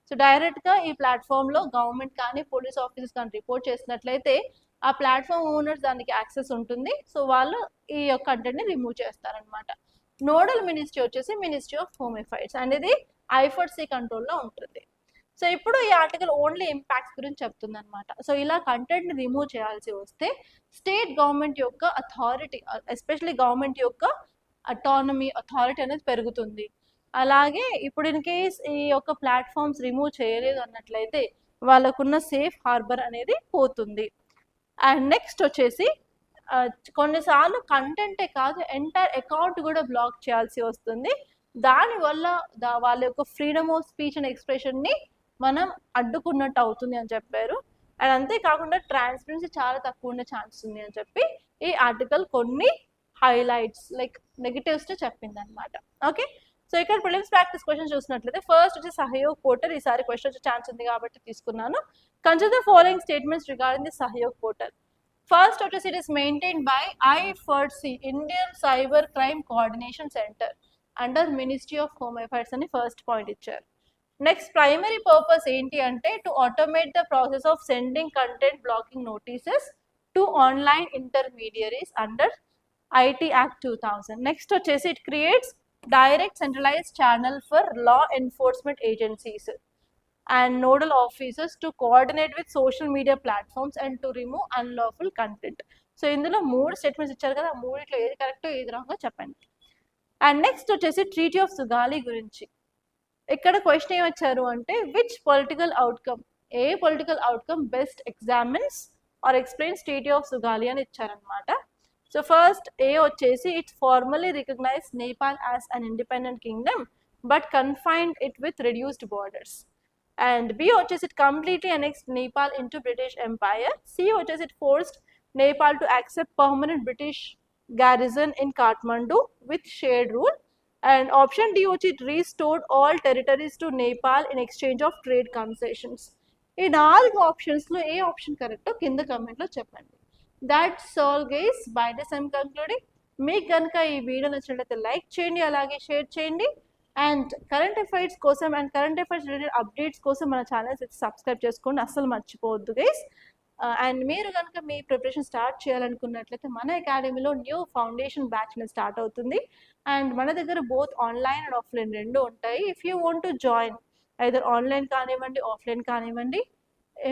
సో డైరెక్ట్గా ఈ ప్లాట్ఫామ్లో గవర్నమెంట్ కానీ పోలీస్ ఆఫీసర్స్ కానీ రిపోర్ట్ చేసినట్లయితే ఆ ప్లాట్ఫామ్ ఓనర్స్ దానికి యాక్సెస్ ఉంటుంది. సో వాళ్ళు ఈ యొక్క కంటెంట్ని రిమూవ్ చేస్తారనమాట. నోడల్ మినిస్ట్రీ వచ్చేసి ministry of home affairs, and ఇది IFRC కంట్రోల్లో ఉంటుంది. సో ఇప్పుడు ఈ ఆర్టికల్ ఓన్లీ ఇంపాక్ట్స్ గురించి చెప్తుంది అనమాట. సో ఇలా కంటెంట్ని రిమూవ్ చేయాల్సి వస్తే స్టేట్ గవర్నమెంట్ యొక్క అథారిటీ, ఎస్పెషల్లీ గవర్నమెంట్ యొక్క అథారిటీ అనేది పెరుగుతుంది. అలాగే ఇప్పుడు ఇన్ కేస్ ఈ యొక్క ప్లాట్ఫామ్స్ రిమూవ్ చేయలేదు అన్నట్లయితే వాళ్ళకున్న సేఫ్ హార్బర్ అనేది పోతుంది. అండ్ నెక్స్ట్ వచ్చేసి కొన్నిసార్లు కంటెంటే కాదు ఎంటైర్ అకౌంట్ కూడా బ్లాక్ చేయాల్సి వస్తుంది. దానివల్ల వాళ్ళ యొక్క ఫ్రీడమ్ ఆఫ్ స్పీచ్ అండ్ ఎక్స్ప్రెషన్ని మనం అడ్డుకున్నట్టు అవుతుంది అని చెప్పారు. అండ్ అంతేకాకుండా ట్రాన్స్పరెన్సీ చాలా తక్కువ ఉండే ఛాన్స్ ఉంది అని చెప్పి ఈ ఆర్టికల్ కొన్ని హైలైట్స్ లైక్ నెగటివ్స్ చెప్పింది అనమాట. ఓకే, సో ఇక్కడ ప్రిలిమ్స్ ప్రాక్టీస్ క్వశ్చన్ చూసినట్లయితే ఫస్ట్ వచ్చి సహయోగ్ పోర్టల్, ఈసారి క్వశ్చన్ వచ్చే ఛాన్స్ ఉంది కాబట్టి తీసుకున్నాను. Consider the following statements regarding the Sahyog portal. First వచ్చేసి it is maintained by IFRC, Indian cyber crime coordination centre under ministry of home affairs అని ఫస్ట్ పాయింట్ ఇచ్చారు. నెక్స్ట్ ప్రైమరీ పర్పస్ ఏంటి అంటే to automate the process of sending content blocking notices to online intermediaries under IT Act 2000. Next వచ్చేసి it creates direct centralized channel for law enforcement agencies and nodal officers to coordinate with social media platforms and to remove unlawful content. So ఇందులో 3 statements ఇచ్చారు కదా, మూడిట్లో ఏది కరెక్టో ఏది రాంగో చెప్పండి. అండ్ నెక్స్ట్ వచ్చేసి ట్రీటీ ఆఫ్ సుగాలి గురించి. ఇక్కడ క్వశ్చన్ ఏమొచ్చారు అంటే which political outcome, a political outcome best examines or explains treaty of Sugauli అని ఇచ్చారనమాట. సో ఫస్ట్ ఏ వచ్చేసి it's formally recognise Nepal as an independent kingdom but confined it with reduced borders. And B వచ్చేసి it completely annexed Nepal into British empire. C వచ్చేసి it forced Nepal to accept permanent British garrison in Kathmandu with shared rule. And option D వచ్చి it restored all territories to Nepal in exchange of trade concessions. ఈ 4 ఆప్షన్స్లో ఏ option కరెక్టో కింద కమెంట్లో చెప్పండి. That's all guys, by this I'm concluding. మీకు కనుక ఈ video నచ్చినట్లయితే లైక్ చేయండి, అలాగే షేర్ చేయండి. అండ్ కరెంట్ అఫైర్స్ కోసం and current affairs related updates కోసం మన ఛానల్స్ సబ్స్క్రైబ్ చేసుకోండి, అస్సలు మర్చిపోవద్దు గైస్. అండ్ మీరు కనుక మీ ప్రిపరేషన్ స్టార్ట్ చేయాలనుకున్నట్లయితే మన అకాడమీలో న్యూ ఫౌండేషన్ బ్యాచ్ అనేది స్టార్ట్ అవుతుంది. అండ్ మన దగ్గర బోత్ ఆన్లైన్ అండ్ ఆఫ్లైన్ రెండు ఉంటాయి. If you want to join either online కానివ్వండి ఆఫ్లైన్ కానివ్వండి,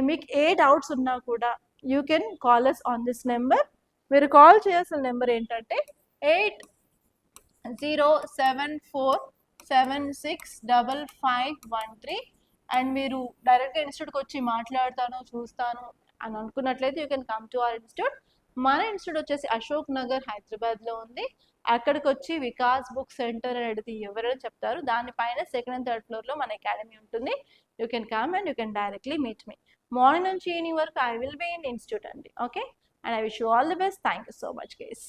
మీకు ఏ డౌట్స్ ఉన్నా కూడా you can call us on this number. మీరు కాల్ చేయాల్సిన నెంబర్ ఏంటంటే 8074765513. అండ్ మీరు డైరెక్ట్గా ఇన్స్టిట్యూట్కి వచ్చి మాట్లాడతాను చూస్తాను అని అనుకున్నట్లయితే you can come to our institute. మన ఇన్స్టిట్యూట్ వచ్చేసి అశోక్ నగర్ హైదరాబాద్లో ఉంది. అక్కడికి వచ్చి వికాస్ బుక్ సెంటర్ అనేది ఎవరైనా చెప్తారు, దానిపైన సెకండ్ అండ్ థర్డ్ ఫ్లోర్లో మన అకాడమీ ఉంటుంది. You can come and you can directly meet me. Morning నుంచి ఈవినింగ్ వరకు I will be in institute అండి. Okay, and I wish you all the best. Thank you so much guys.